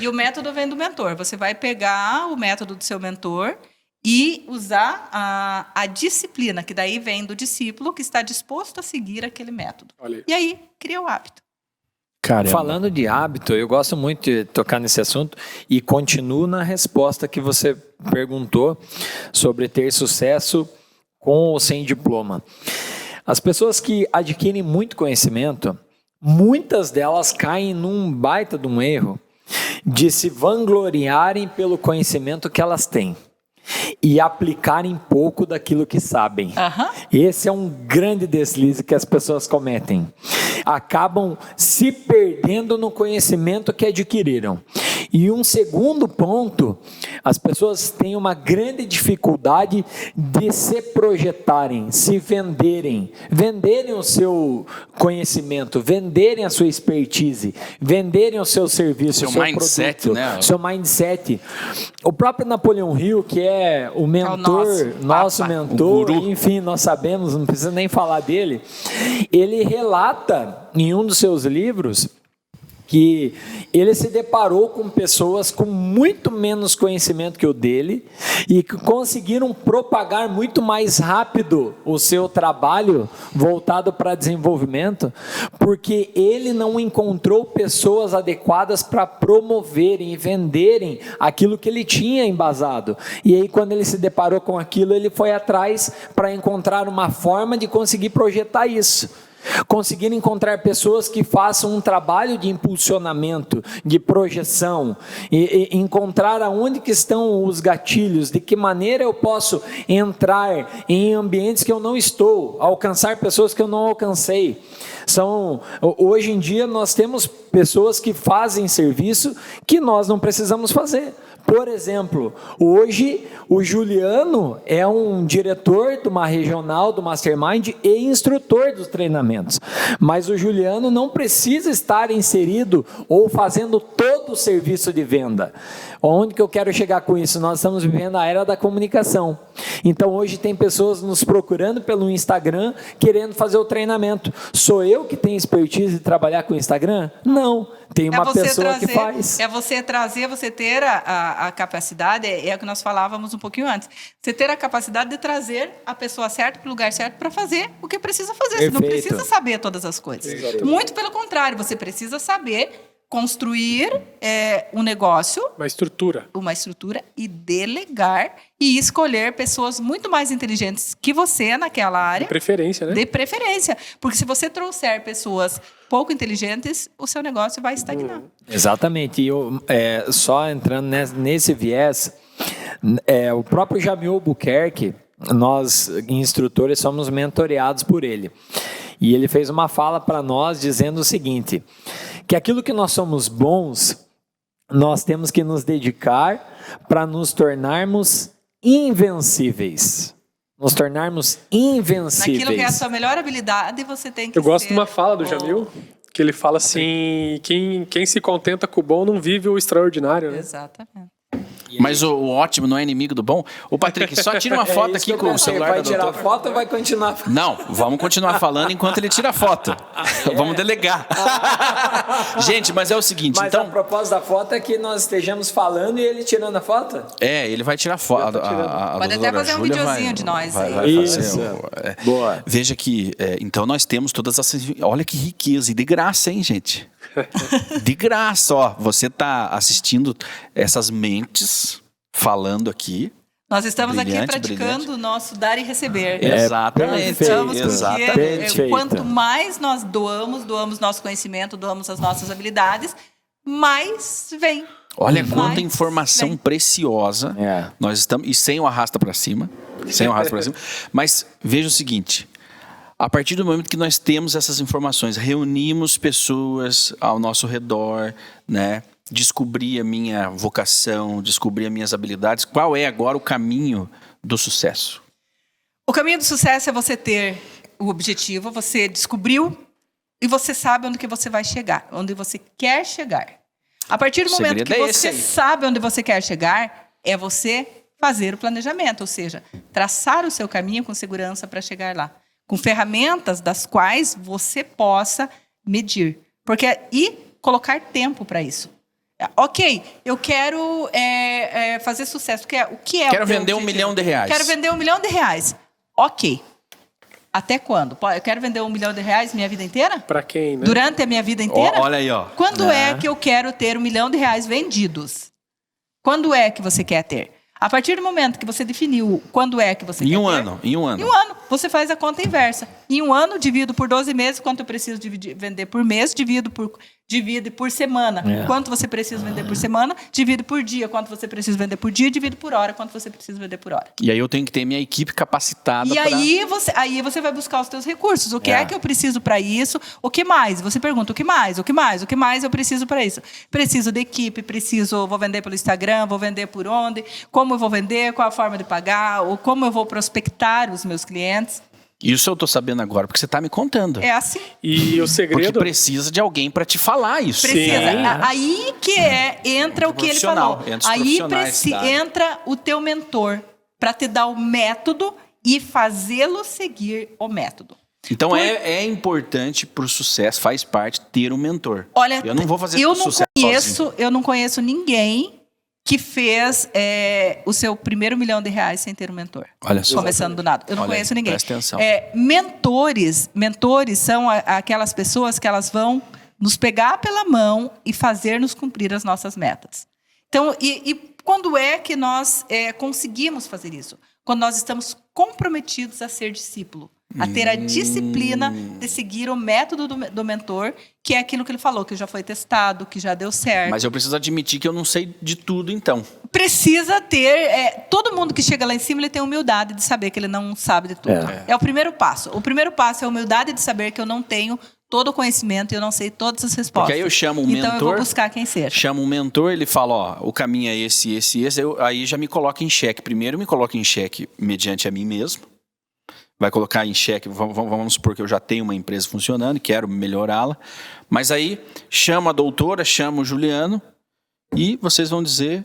E o método vem do mentor. Você vai pegar o método do seu mentor e usar a disciplina, que daí vem do discípulo que está disposto a seguir aquele método. E aí, cria o hábito. Caramba. Falando de hábito, eu gosto muito de tocar nesse assunto e continuo na resposta que você perguntou sobre ter sucesso com ou sem diploma. As pessoas que adquirem muito conhecimento, muitas delas caem num baita de um erro de se vangloriarem pelo conhecimento que elas têm e aplicarem pouco daquilo que sabem. Esse é um grande deslize que as pessoas cometem. Acabam se perdendo no conhecimento que adquiriram. E um segundo ponto, as pessoas têm uma grande dificuldade de se projetarem, se venderem o seu conhecimento, venderem a sua expertise, venderem o seu serviço, o seu mindset, produto, seu mindset. O próprio Napoleão Hill, que é o mentor, nosso mentor, enfim, nós sabemos, não precisa nem falar dele, ele relata em um dos seus livros que ele se deparou com pessoas com muito menos conhecimento que o dele e que conseguiram propagar muito mais rápido o seu trabalho voltado para desenvolvimento, porque ele não encontrou pessoas adequadas para promoverem e venderem aquilo que ele tinha embasado. E aí, quando ele se deparou com aquilo, ele foi atrás para encontrar uma forma de conseguir projetar isso. Conseguir encontrar pessoas que façam um trabalho de impulsionamento, de projeção, e encontrar aonde que estão os gatilhos, de que maneira eu posso entrar em ambientes que eu não estou, alcançar pessoas que eu não alcancei. Hoje em dia nós temos pessoas que fazem serviço que nós não precisamos fazer. Por exemplo, hoje o Juliano é um diretor de uma regional do Mastermind e instrutor dos treinamentos. Mas o Juliano não precisa estar inserido ou fazendo todo o serviço de venda. Onde que eu quero chegar com isso? Nós estamos vivendo a era da comunicação. Então hoje tem pessoas nos procurando pelo Instagram querendo fazer o treinamento. Sou eu que tenho expertise de trabalhar com o Instagram? Não. Tem uma pessoa que faz. É você trazer, você ter a capacidade, é o que nós falávamos um pouquinho antes. Você ter a capacidade de trazer a pessoa certa para o lugar certo para fazer o que precisa fazer. Perfeito. Você não precisa saber todas as coisas. Exatamente. Muito pelo contrário, você precisa saber construir um negócio, uma estrutura e delegar e escolher pessoas muito mais inteligentes que você naquela área. De preferência, né? De preferência. Porque se você trouxer pessoas pouco inteligentes, o seu negócio vai estagnar. Exatamente. E eu, só entrando nesse viés, o próprio Jamil Albuquerque, nós, instrutores, somos mentoreados por ele. E ele fez uma fala para nós dizendo o seguinte, que aquilo que nós somos bons, nós temos que nos dedicar para nos tornarmos invencíveis. Nos tornarmos invencíveis. Naquilo que é a sua melhor habilidade, você tem que Eu gosto de uma fala do Jamil, que ele fala assim, quem se contenta com o bom não vive o extraordinário. Né? Exatamente. Mas o ótimo não é inimigo do bom? Ô, Patrick, só tira uma foto aqui com o celular vai do tirar doutor. foto ou vai continuar? Não, vamos continuar falando enquanto ele tira a foto. Vamos delegar. Gente, mas é o seguinte, mas então... a propósito da foto é que nós estejamos falando e ele tirando a foto? Ele vai tirar foto. Pode até fazer um videozinho de nós aí. Vai fazer Boa. Veja que, então nós temos todas essas... Olha que riqueza, e de graça, hein, gente? De graça, ó. Você está assistindo essas mentes falando aqui. Nós estamos aqui praticando o nosso dar e receber. Exatamente. Porque quanto mais nós doamos nosso conhecimento, doamos as nossas habilidades, mais vem. Olha quanta informação preciosa nós estamos... E sem o arrasta para cima. Mas veja o seguinte... A partir do momento que nós temos essas informações, reunimos pessoas ao nosso redor, né? Descobrir a minha vocação, descobrir as minhas habilidades. Qual é agora o caminho do sucesso? O caminho do sucesso é você ter o objetivo, você descobriu e você sabe onde que você vai chegar, onde você quer chegar. A partir do momento que você sabe onde você quer chegar, é você fazer o planejamento, ou seja, traçar o seu caminho com segurança para chegar lá. Com ferramentas das quais você possa medir. E colocar tempo para isso. Ok, eu quero fazer sucesso. O que é Quero vender R$1 milhão. Quero vender R$1 milhão. Ok. Até quando? Eu quero vender R$1 milhão minha vida inteira? Para quem, né? Durante a minha vida inteira? Olha aí, ó. Quando é que eu quero ter R$1 milhão vendidos? Quando é que você quer ter? A partir do momento que você definiu quando é que você quer ter... Em um ano. Em um ano, você faz a conta inversa. Em um ano, divido por 12 meses, quanto eu preciso vender por mês, divide por semana. Quanto você precisa vender por semana, divide por dia. Quanto você precisa vender por dia, divide por hora. Quanto você precisa vender por hora. E aí eu tenho que ter minha equipe capacitada para... aí você vai buscar os seus recursos. O que é que eu preciso para isso? O que mais? Você pergunta, o que mais? O que mais eu preciso para isso? Preciso de equipe, vou vender pelo Instagram, vou vender por onde, como eu vou vender, qual a forma de pagar, ou como eu vou prospectar os meus clientes. Isso eu tô sabendo agora, porque você tá me contando. É assim. E o segredo... Porque precisa de alguém para te falar isso. Precisa. Aí que entra o que ele falou. Aí entra o teu mentor para te dar o método e fazê-lo seguir o método. Então é importante para o sucesso, faz parte ter um mentor. Olha, eu não vou fazer sucesso sozinho. Eu não conheço ninguém que fez o seu primeiro R$1 milhão sem ter um mentor. Olha só. Começando do nada. Eu não conheço ninguém. Presta atenção. Mentores são aquelas pessoas que elas vão nos pegar pela mão e fazer-nos cumprir as nossas metas. Então, e quando é que nós conseguimos fazer isso? Quando nós estamos comprometidos a ser discípulo. A ter a disciplina de seguir o método do mentor, que é aquilo que ele falou, que já foi testado, que já deu certo. Mas eu preciso admitir que eu não sei de tudo, então. Precisa ter... todo mundo que chega lá em cima, ele tem humildade de saber que ele não sabe de tudo. É o primeiro passo. O primeiro passo é a humildade de saber que eu não tenho todo o conhecimento e eu não sei todas as respostas. Porque aí eu chamo um mentor. Então eu vou buscar quem seja. Chamo um mentor, ele fala, o caminho é esse. Aí já me coloca em xeque. Primeiro me coloca em xeque mediante a mim mesmo. Vai colocar em xeque, vamos supor que eu já tenho uma empresa funcionando e quero melhorá-la. Mas aí chamo a doutora, chamo o Juliano e vocês vão dizer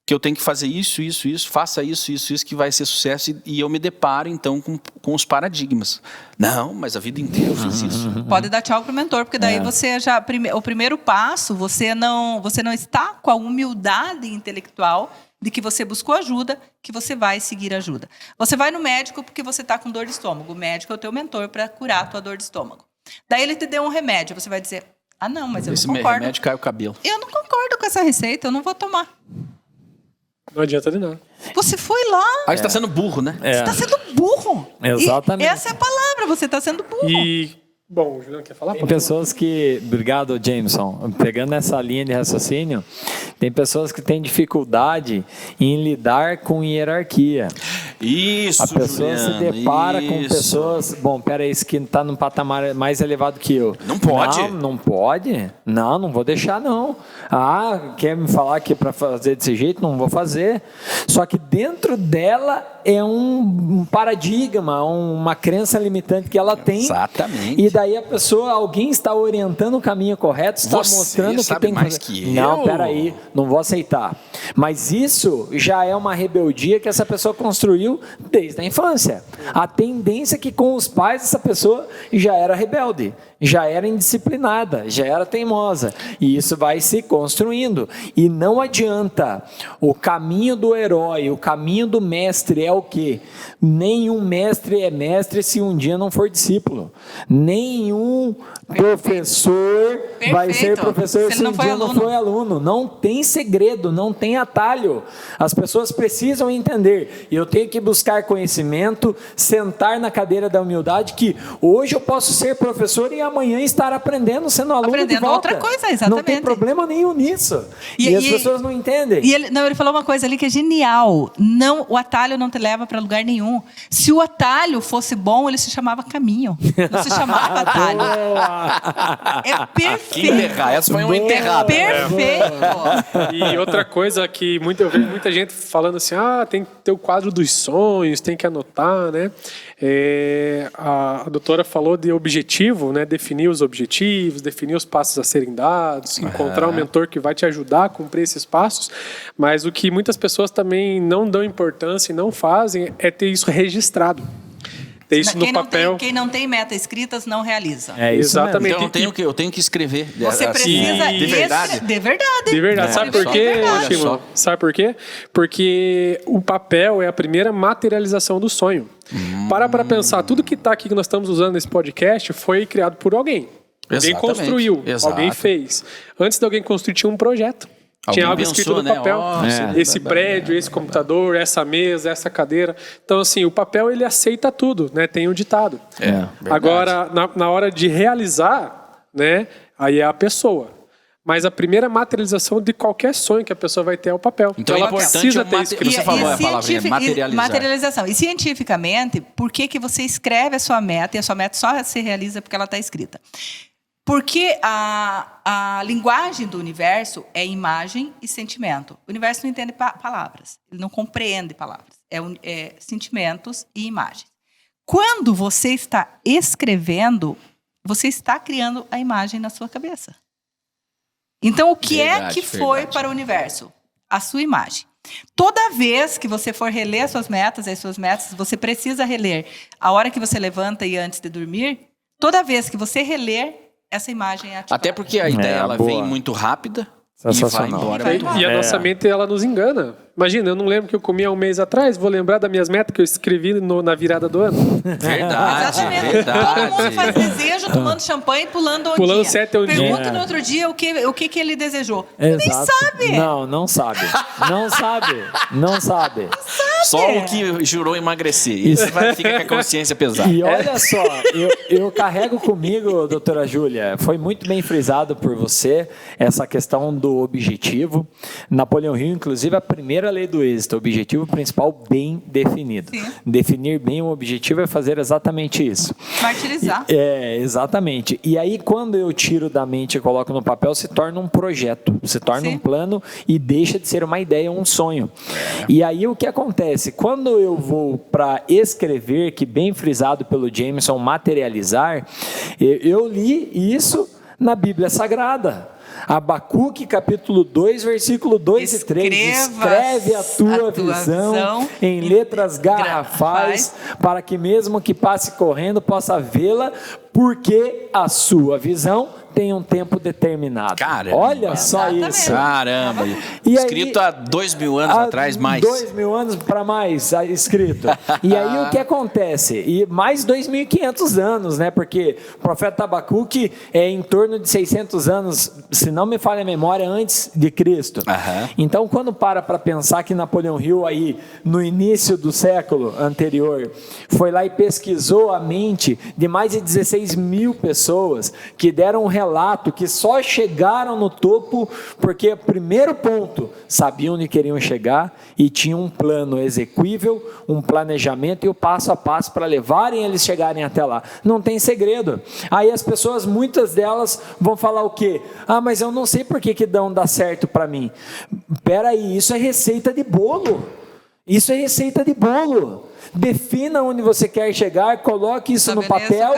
que eu tenho que fazer isso, faça isso, que vai ser sucesso. E eu me deparo, então, com os paradigmas. Não, mas a vida inteira eu fiz isso. Pode dar tchau pro mentor, porque daí você já... O primeiro passo, você não está com a humildade intelectual de que você buscou ajuda, que você vai seguir ajuda. Você vai no médico porque você está com dor de estômago. O médico é o teu mentor para curar a tua dor de estômago. Daí ele te deu um remédio. Você vai dizer, não, mas eu não concordo. Esse remédio cai o cabelo. Eu não concordo com essa receita, eu não vou tomar. Não adianta de nada. Você foi lá. Aí você está sendo burro, né? Você está sendo burro. Exatamente. E essa é a palavra, você está sendo burro. Bom, o Juliano quer falar? Tem pessoas que... Obrigado, Jameson. Pegando essa linha de raciocínio, tem pessoas que têm dificuldade em lidar com hierarquia. Isso, A pessoa Juliano, se depara com pessoas... Bom, peraí, esse que está num patamar mais elevado que eu. Não pode. Não pode? Não vou deixar, não. Quer me falar que para fazer desse jeito? Não vou fazer. Só que dentro dela é um paradigma, uma crença limitante que ela tem. Exatamente. E daí a pessoa, alguém está orientando o caminho correto, está mostrando que tem mais que eu. Não, peraí, não vou aceitar. Mas isso já é uma rebeldia que essa pessoa construiu desde a infância. A tendência é que com os pais essa pessoa já era rebelde, já era indisciplinada, já era teimosa. E isso vai se construindo. E não adianta. O caminho do herói, o caminho do mestre é o quê? Nenhum mestre é mestre se um dia não for discípulo. Nenhum professor vai ser professor se um dia não for aluno. Não tem segredo, não tem atalho. As pessoas precisam entender. Eu tenho que buscar conhecimento, sentar na cadeira da humildade, que hoje eu posso ser professor e amanhã estar aprendendo, sendo aluno de volta. Outra coisa, exatamente. Não tem problema nenhum nisso. E as pessoas não entendem. E ele falou uma coisa ali que é genial. O atalho não te leva para lugar nenhum. Se o atalho fosse bom, ele se chamava caminho. Não se chamava atalho. É perfeito. Essa foi uma enterrada. Perfeito. E outra coisa que eu vejo muita gente falando assim, tem que ter o quadro dos sonhos, tem que anotar, né? A doutora falou de objetivo, né? Definir os objetivos, definir os passos a serem dados, encontrar um mentor que vai te ajudar a cumprir esses passos. Mas o que muitas pessoas também não dão importância e não fazem é ter isso registrado. Ter isso no papel. Quem não tem metas escritas não realiza. Exatamente. Então eu tenho que escrever. Você precisa de verdade. De verdade. De verdade. Sabe por quê, Shimon? Sabe por quê? Porque o papel é a primeira materialização do sonho. Para pensar, tudo que está aqui que nós estamos usando nesse podcast foi criado por alguém. Alguém construiu, alguém fez. Antes de alguém construir, tinha um projeto. Tinha algo escrito no papel. Esse prédio, esse computador, essa mesa, essa cadeira. Então, assim, o papel, ele aceita tudo, né? Tem um ditado. Agora, na hora de realizar, né? Aí é a pessoa. Mas a primeira materialização de qualquer sonho que a pessoa vai ter é o papel. Então ela precisa ter escrito. Você falou a palavra, materialização. E cientificamente, por que você escreve a sua meta e a sua meta só se realiza porque ela está escrita? Porque a linguagem do universo é imagem e sentimento. O universo não entende palavras, ele não compreende palavras. É sentimentos e imagens. Quando você está escrevendo, você está criando a imagem na sua cabeça. Então, o que é que foi para o universo? A sua imagem. Toda vez que você for reler as suas metas, você precisa reler a hora que você levanta e antes de dormir. Toda vez que você reler, essa imagem é ativada. Até porque a ideia ela vem muito rápida e vai embora. E a nossa mente, ela nos engana. Imagina, eu não lembro que eu comia um mês atrás, vou lembrar das minhas metas que eu escrevi na virada do ano. Verdade. Todo mundo faz desejo, tomando champanhe e pulando Pulando 7 a 1 dia. Pergunta no outro dia o que ele desejou. Nem sabe. Não sabe. Não sabe. Só o que jurou emagrecer. Isso fica com a consciência pesada. E olha só, eu carrego comigo, doutora Júlia, foi muito bem frisado por você essa questão do objetivo. Napoleão Hill, inclusive, a primeira lei do êxito, objetivo principal bem definido. Sim. Definir bem o objetivo é fazer exatamente isso. Martirizar. Exatamente. E aí, quando eu tiro da mente e coloco no papel, se torna um projeto, se torna um plano e deixa de ser uma ideia, um sonho. E aí, o que acontece? Quando eu vou para escrever, que bem frisado pelo Jameson, materializar, eu li isso na Bíblia Sagrada. Abacuque, capítulo 2, versículo 2 e 3. Escreve a tua visão em letras garrafais, para que mesmo que passe correndo possa vê-la, porque a sua visão tem um tempo determinado. Caramba. Olha só isso. Caramba. E escrito há 2.000 anos atrás, mais. 2.000 anos para mais escrito. E aí o que acontece? E mais 2.500 anos, né? Porque o profeta Abacuque é em torno de 600 anos, se não me falha a memória, antes de Cristo. Então, quando para pensar que Napoleão Hill, aí, no início do século anterior, foi lá e pesquisou a mente de mais de 16 mil pessoas que deram um relato que só chegaram no topo porque, primeiro ponto, sabiam onde queriam chegar e tinham um plano execuível, um planejamento e o passo a passo para levarem eles chegarem até lá. Não tem segredo. Aí as pessoas, muitas delas, vão falar o quê? Ah, mas eu não sei por que não dá certo para mim. Peraí, isso é receita de bolo. Isso é receita de bolo. Defina onde você quer chegar, coloque isso no papel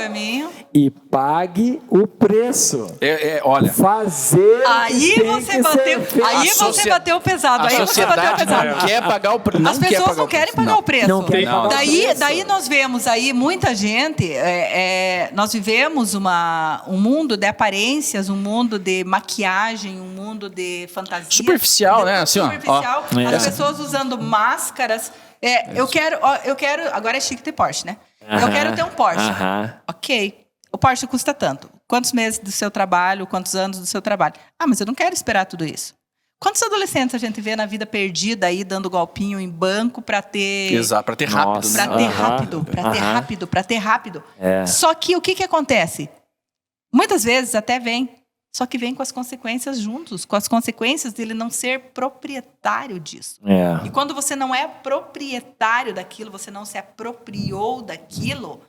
e pague o preço. Olha, fazer. Aí você bateu pesado. Aí você bateu pesado. Não quer pagar o preço. As pessoas não querem pagar o preço. Daí nós vemos aí muita gente. Nós vivemos um mundo de aparências, um mundo de maquiagem, um mundo de fantasia. Superficial, né? Assim, superficial. As pessoas usando máscaras. Eu quero. Agora é chique ter Porsche, né? Eu quero ter um Porsche. Ok. O Porsche custa tanto. Quantos meses do seu trabalho? Quantos anos do seu trabalho? Ah, mas eu não quero esperar tudo isso. Quantos adolescentes a gente vê na vida perdida aí, dando golpinho em banco para ter... Exato, para ter rápido. Para ter rápido. Só que o que acontece? Muitas vezes até vem. Só que vem com as consequências juntos, com as consequências dele não ser proprietário disso. E quando você não é proprietário daquilo, você não se apropriou daquilo,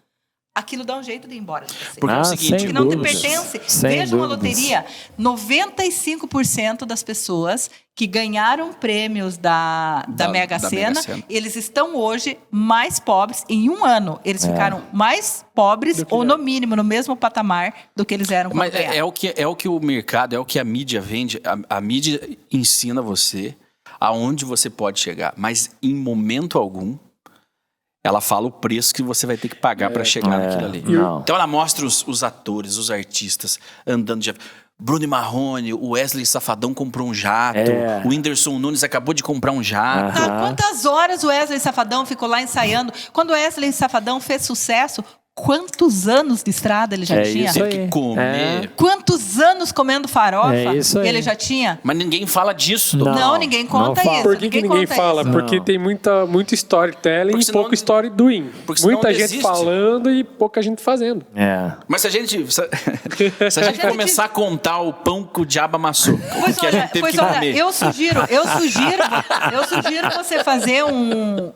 aquilo dá um jeito de ir embora de você. Porque é o seguinte, que não te pertence. Veja uma loteria, 95% das pessoas que ganharam prêmios da Mega Sena, eles estão hoje mais pobres. Em um ano, eles ficaram mais pobres, ou no mínimo, no mesmo patamar do que eles eram quando ganharam. É o que o mercado, é o que a mídia vende. A mídia ensina você aonde você pode chegar. Mas em momento algum, ela fala o preço que você vai ter que pagar para chegar naquilo ali. Então ela mostra os atores, os artistas andando de... Bruno Marrone, o Wesley Safadão comprou um jato, o Whindersson Nunes acabou de comprar um jato. Quantas horas o Wesley Safadão ficou lá ensaiando? Quando o Wesley Safadão fez sucesso, quantos anos de estrada ele já tinha? Teve que comer. Quantos anos comendo farofa ele já tinha? Mas ninguém fala disso. Não, ninguém conta isso. Por que ninguém fala? Porque tem muito storytelling e pouco story doing. Muita gente falando e pouca gente fazendo. Mas se a gente começar a contar o pão que o diabo amassou, que a gente teve que comer. Eu sugiro você fazer um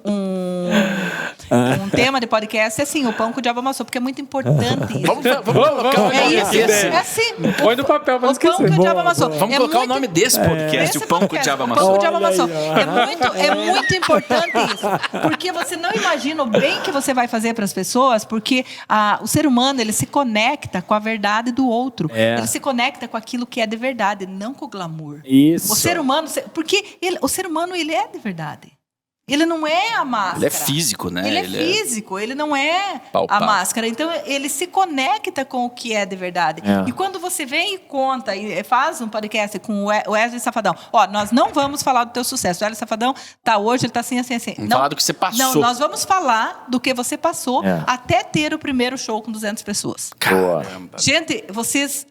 tema de podcast assim, o pão que o diabo amassou, porque é muito importante isso. Vamos colocar o nome desse. Assim. Põe no papel pra não esquecer. O pão que o diabo amassou. Vamos colocar o nome desse podcast, o pão que o diabo amassou. O pão que o diabo amassou. É muito importante isso. Porque você não imagina o bem que você vai fazer para as pessoas, porque o ser humano, ele se conecta com a verdade do outro. Ele se conecta com aquilo que é de verdade, não com o glamour. Isso. O ser humano, porque o ser humano, ele é de verdade. Ele não é a máscara. Ele é físico, né? Ele é físico, ele não é a máscara. Então, ele se conecta com o que é de verdade. E quando você vem e conta, e faz um podcast com o Wesley Safadão, nós não vamos falar do teu sucesso. O Wesley Safadão hoje, ele tá assim. Vamos falar do que você passou. Não, nós vamos falar do que você passou até ter o primeiro show com 200 pessoas. Caramba. Gente, vocês...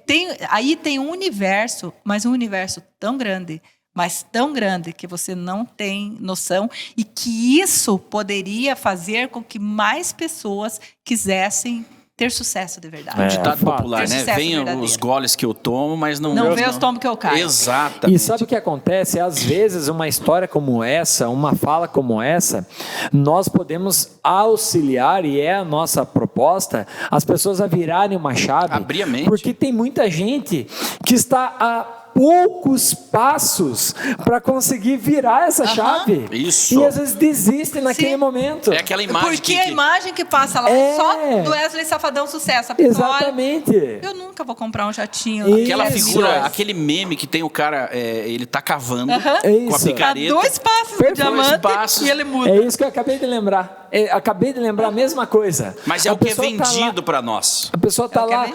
tem um universo, mas um universo tão grande, mas tão grande que você não tem noção e que isso poderia fazer com que mais pessoas quisessem ter sucesso de verdade. Um ditado popular, né? Venham os goles que eu tomo, mas não vê os tomos que eu caio. Exatamente. E sabe o que acontece? Às vezes, uma história como essa, uma fala como essa, nós podemos auxiliar, e é a nossa proposta, as pessoas a virarem uma chave. Abrir a mente. Porque tem muita gente que está a poucos passos para conseguir virar essa chave. Isso. E às vezes desistem naquele momento. É aquela imagem porque a imagem que passa lá é só do Wesley Safadão sucesso. A pessoa Exatamente. olha, eu nunca vou comprar um jatinho. Aquela figura, aquele meme que tem o cara, ele tá cavando com a picareta. A 2 passos de diamante e ele muda. É isso que eu acabei de lembrar. Acabei de lembrar a mesma coisa. Mas é o que é vendido para nós. A pessoa está lá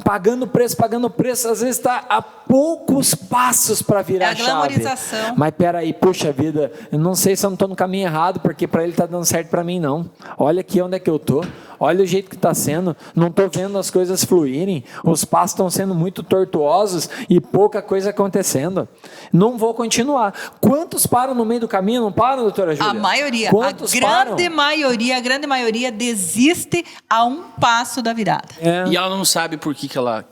pagando preço, às vezes está a poucos passos para virar a chave. Glamorização. Mas peraí, puxa vida, eu não sei se eu não estou no caminho errado, porque para ele está dando certo, para mim não. Olha aqui onde é que eu estou. Olha o jeito que está sendo, não estou vendo as coisas fluírem, os passos estão sendo muito tortuosos e pouca coisa acontecendo. Não vou continuar. Quantos param no meio do caminho? Não param, doutora Júlia? A maioria. Quantos param? A grande maioria desiste a um passo da virada. E ela não sabe por que ela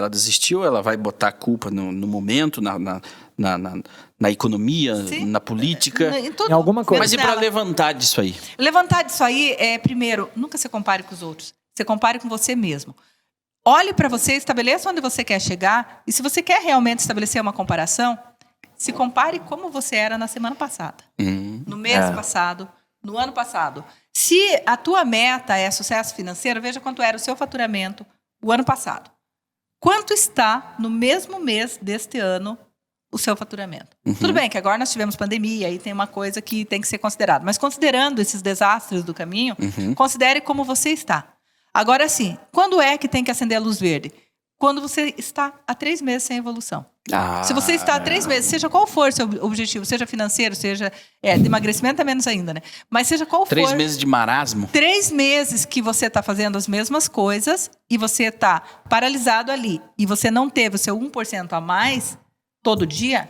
desistiu, ela vai botar a culpa no momento, na economia, na política, em alguma coisa. Mas e para levantar disso aí? Levantar disso aí primeiro, nunca se compare com os outros. Se compare com você mesmo. Olhe para você, estabeleça onde você quer chegar. E se você quer realmente estabelecer uma comparação, se compare como você era na semana passada. No mês passado, no ano passado. Se a tua meta é sucesso financeiro, veja quanto era o seu faturamento o ano passado. Quanto está no mesmo mês deste ano o seu faturamento? Tudo bem que agora nós tivemos pandemia, aí tem uma coisa que tem que ser considerada. Mas considerando esses desastres do caminho, considere como você está. Agora sim, quando é que tem que acender a luz verde? Quando você está há 3 meses sem evolução. Se você está há 3 meses, seja qual for seu objetivo, seja financeiro, seja de emagrecimento é menos ainda, né? Mas seja qual 3 for. 3 meses de marasmo. 3 meses que você está fazendo as mesmas coisas e você está paralisado ali e você não teve o seu 1% a mais todo dia,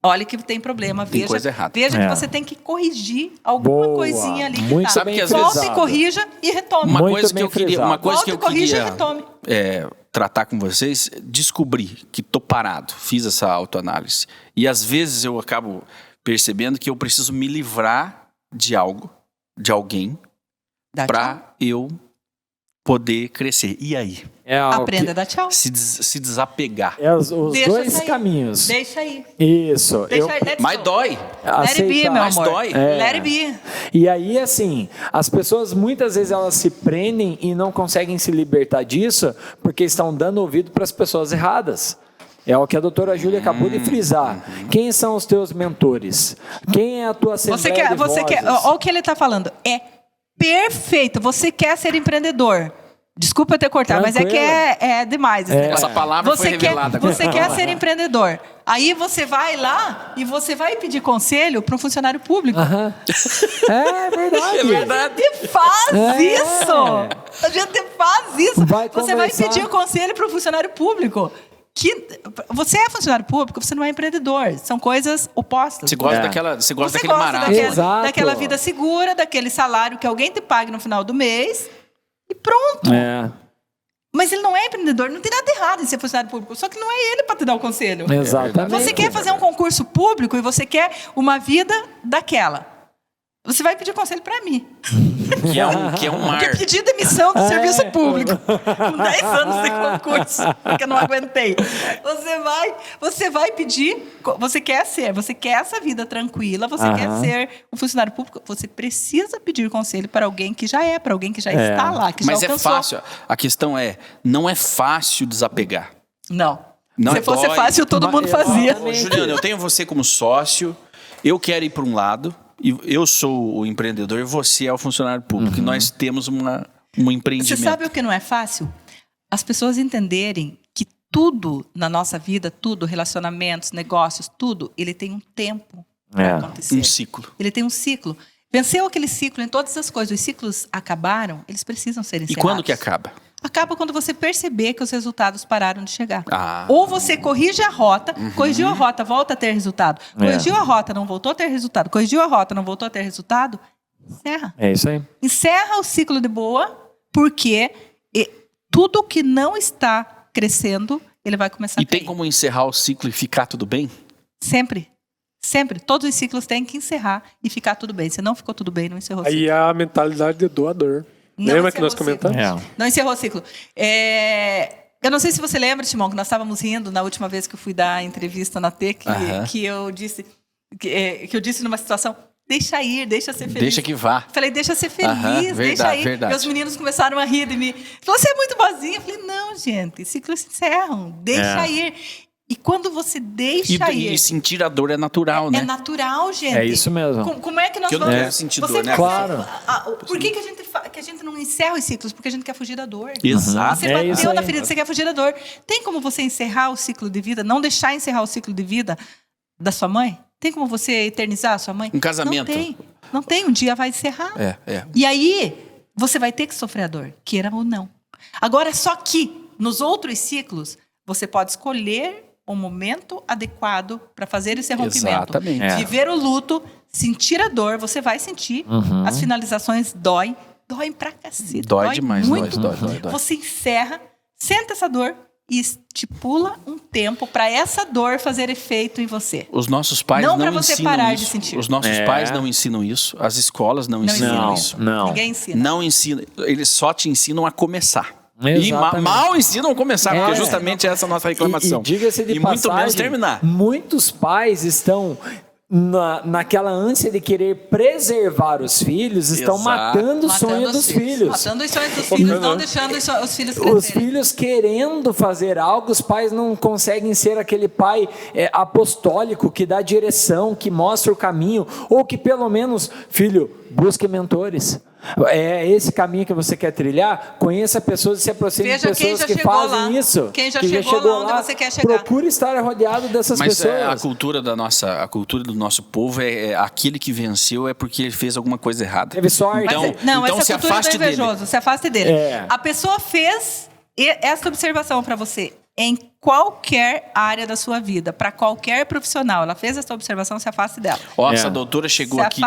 olha que tem problema. Tem coisa errada. Veja que você tem que corrigir alguma coisinha ali. Muito que bem volte e corrija e retome. Uma coisa que eu queria corrija e retome. Tratar com vocês, descobri que estou parado, fiz essa autoanálise. E às vezes eu acabo percebendo que eu preciso me livrar de algo, de alguém, para eu poder crescer. E aí? Aprenda a dar tchau. Se desapegar. Os dois caminhos. Deixa aí. Isso. Mas dói. Let it be, meu mas amor. dói. Let it be. E aí, assim, as pessoas muitas vezes elas se prendem e não conseguem se libertar disso porque estão dando ouvido para as pessoas erradas. É o que a doutora Júlia acabou de frisar. Quem são os teus mentores? Quem é a tua assembleia de vozes? Olha o que ele está falando. É perfeito. Você quer ser empreendedor. Desculpa eu ter cortado, mas é que é demais. Essa palavra foi revelada. Você quer ser empreendedor. Aí você vai lá e você vai pedir conselho para um funcionário público. É verdade. É verdade. A gente faz isso. A gente faz isso. Você vai pedir conselho para um funcionário público. Você é funcionário público, você não é empreendedor. São coisas opostas. Você gosta daquele marasmo. Daquela vida segura, daquele salário que alguém te pague no final do mês. E pronto. Mas ele não é empreendedor, não tem nada errado em ser funcionário público, só que não é ele para te dar o conselho. Exatamente. Você quer fazer um concurso público e você quer uma vida daquela. Você vai pedir conselho para mim. Que é um mar. Que pedir demissão do serviço público. Com 10 anos de concurso, porque eu não aguentei. Você vai pedir, você quer essa vida tranquila, você quer ser um funcionário público, você precisa pedir conselho para alguém que já para alguém que já está lá, que Mas já alcançou. É fácil, a questão não é fácil desapegar. Não. Se fosse fácil, todo mundo fazia. Juliana, eu tenho você como sócio, eu quero ir para um lado, eu sou o empreendedor e você é o funcionário público. E nós temos um empreendimento. Você sabe o que não é fácil? As pessoas entenderem que tudo na nossa vida, tudo, relacionamentos, negócios, tudo, ele tem um tempo para acontecer. Um ciclo. Ele tem um ciclo. Venceu aquele ciclo em todas as coisas. Os ciclos acabaram, eles precisam ser encerrados. E quando que acaba? acaba quando você perceber que os resultados pararam de chegar. Ou você corrige a rota, corrigiu a rota, volta a ter resultado. Corrigiu a rota, não voltou a ter resultado. Corrigiu a rota, não voltou a ter resultado. Encerra. É isso aí. Encerra o ciclo de boa, porque tudo que não está crescendo, ele vai começar a cair. E tem como encerrar o ciclo e ficar tudo bem? Sempre. Sempre. Todos os ciclos têm que encerrar e ficar tudo bem. Se não ficou tudo bem, não encerrou o ciclo. Aí a mentalidade de doador. Lembra que nós comentamos? Não encerrou o ciclo. Eu não sei se você lembra, Timão, que nós estávamos rindo na última vez que eu fui dar a entrevista na T, que eu disse numa situação, deixa ir, deixa ser feliz. Deixa que vá. Falei, deixa ser feliz, deixa ir. Verdade. Meus meninos começaram a rir de mim. Falou, você é muito boazinha. Eu falei, não, gente, ciclos se encerram, deixa ir. E quando você deixa ir... E sentir a dor é natural, né? É natural, gente. É isso mesmo. Como é que nós vamos... Eu não quero sentir dor, né? Claro. Por que a gente não encerra os ciclos? Porque a gente quer fugir da dor. Exato. Você bateu na ferida, você quer fugir da dor. Tem como você encerrar o ciclo de vida, não deixar encerrar o ciclo de vida da sua mãe? Tem como você eternizar a sua mãe? Um casamento. Não tem. Um dia vai encerrar. E aí, você vai ter que sofrer a dor, queira ou não. Agora, só que nos outros ciclos, você pode escolher o momento adequado para fazer esse rompimento. Exatamente. Viver o luto, sentir a dor, você vai sentir. As finalizações doem pra cacete. Dói demais. Muito. Dói. Você encerra, sente essa dor e estipula um tempo para essa dor fazer efeito em você. Os nossos pais não ensinam você parar de sentir. Os nossos pais não ensinam isso. As escolas não ensinam isso. Não. Ninguém ensina. Não ensinam. Eles só te ensinam a começar. Exatamente. E mal ensinam a começar, porque justamente essa é a nossa reclamação. E diga-se de passagem, muito menos terminar. Muitos pais estão naquela ânsia de querer preservar os filhos, estão matando o sonho dos filhos. Matando os sonhos dos filhos, não deixando os filhos crescerem. Os filhos querendo fazer algo, os pais não conseguem ser aquele pai apostólico que dá direção, que mostra o caminho, ou que pelo menos, filho, busque mentores. É esse caminho que você quer trilhar? Conheça pessoas e se aproxime de pessoas que fazem lá. isso. Quem já chegou lá onde você quer chegar. Procure estar rodeado dessas pessoas. Mas a cultura do nosso povo é aquele que venceu é porque ele fez alguma coisa errada. Teve sorte. Então essa se cultura afaste do invejoso, dele. Se afaste dele. A pessoa fez essa observação para você em qualquer área da sua vida, para qualquer profissional. Ela fez essa observação, se afaste dela. Essa doutora chegou aqui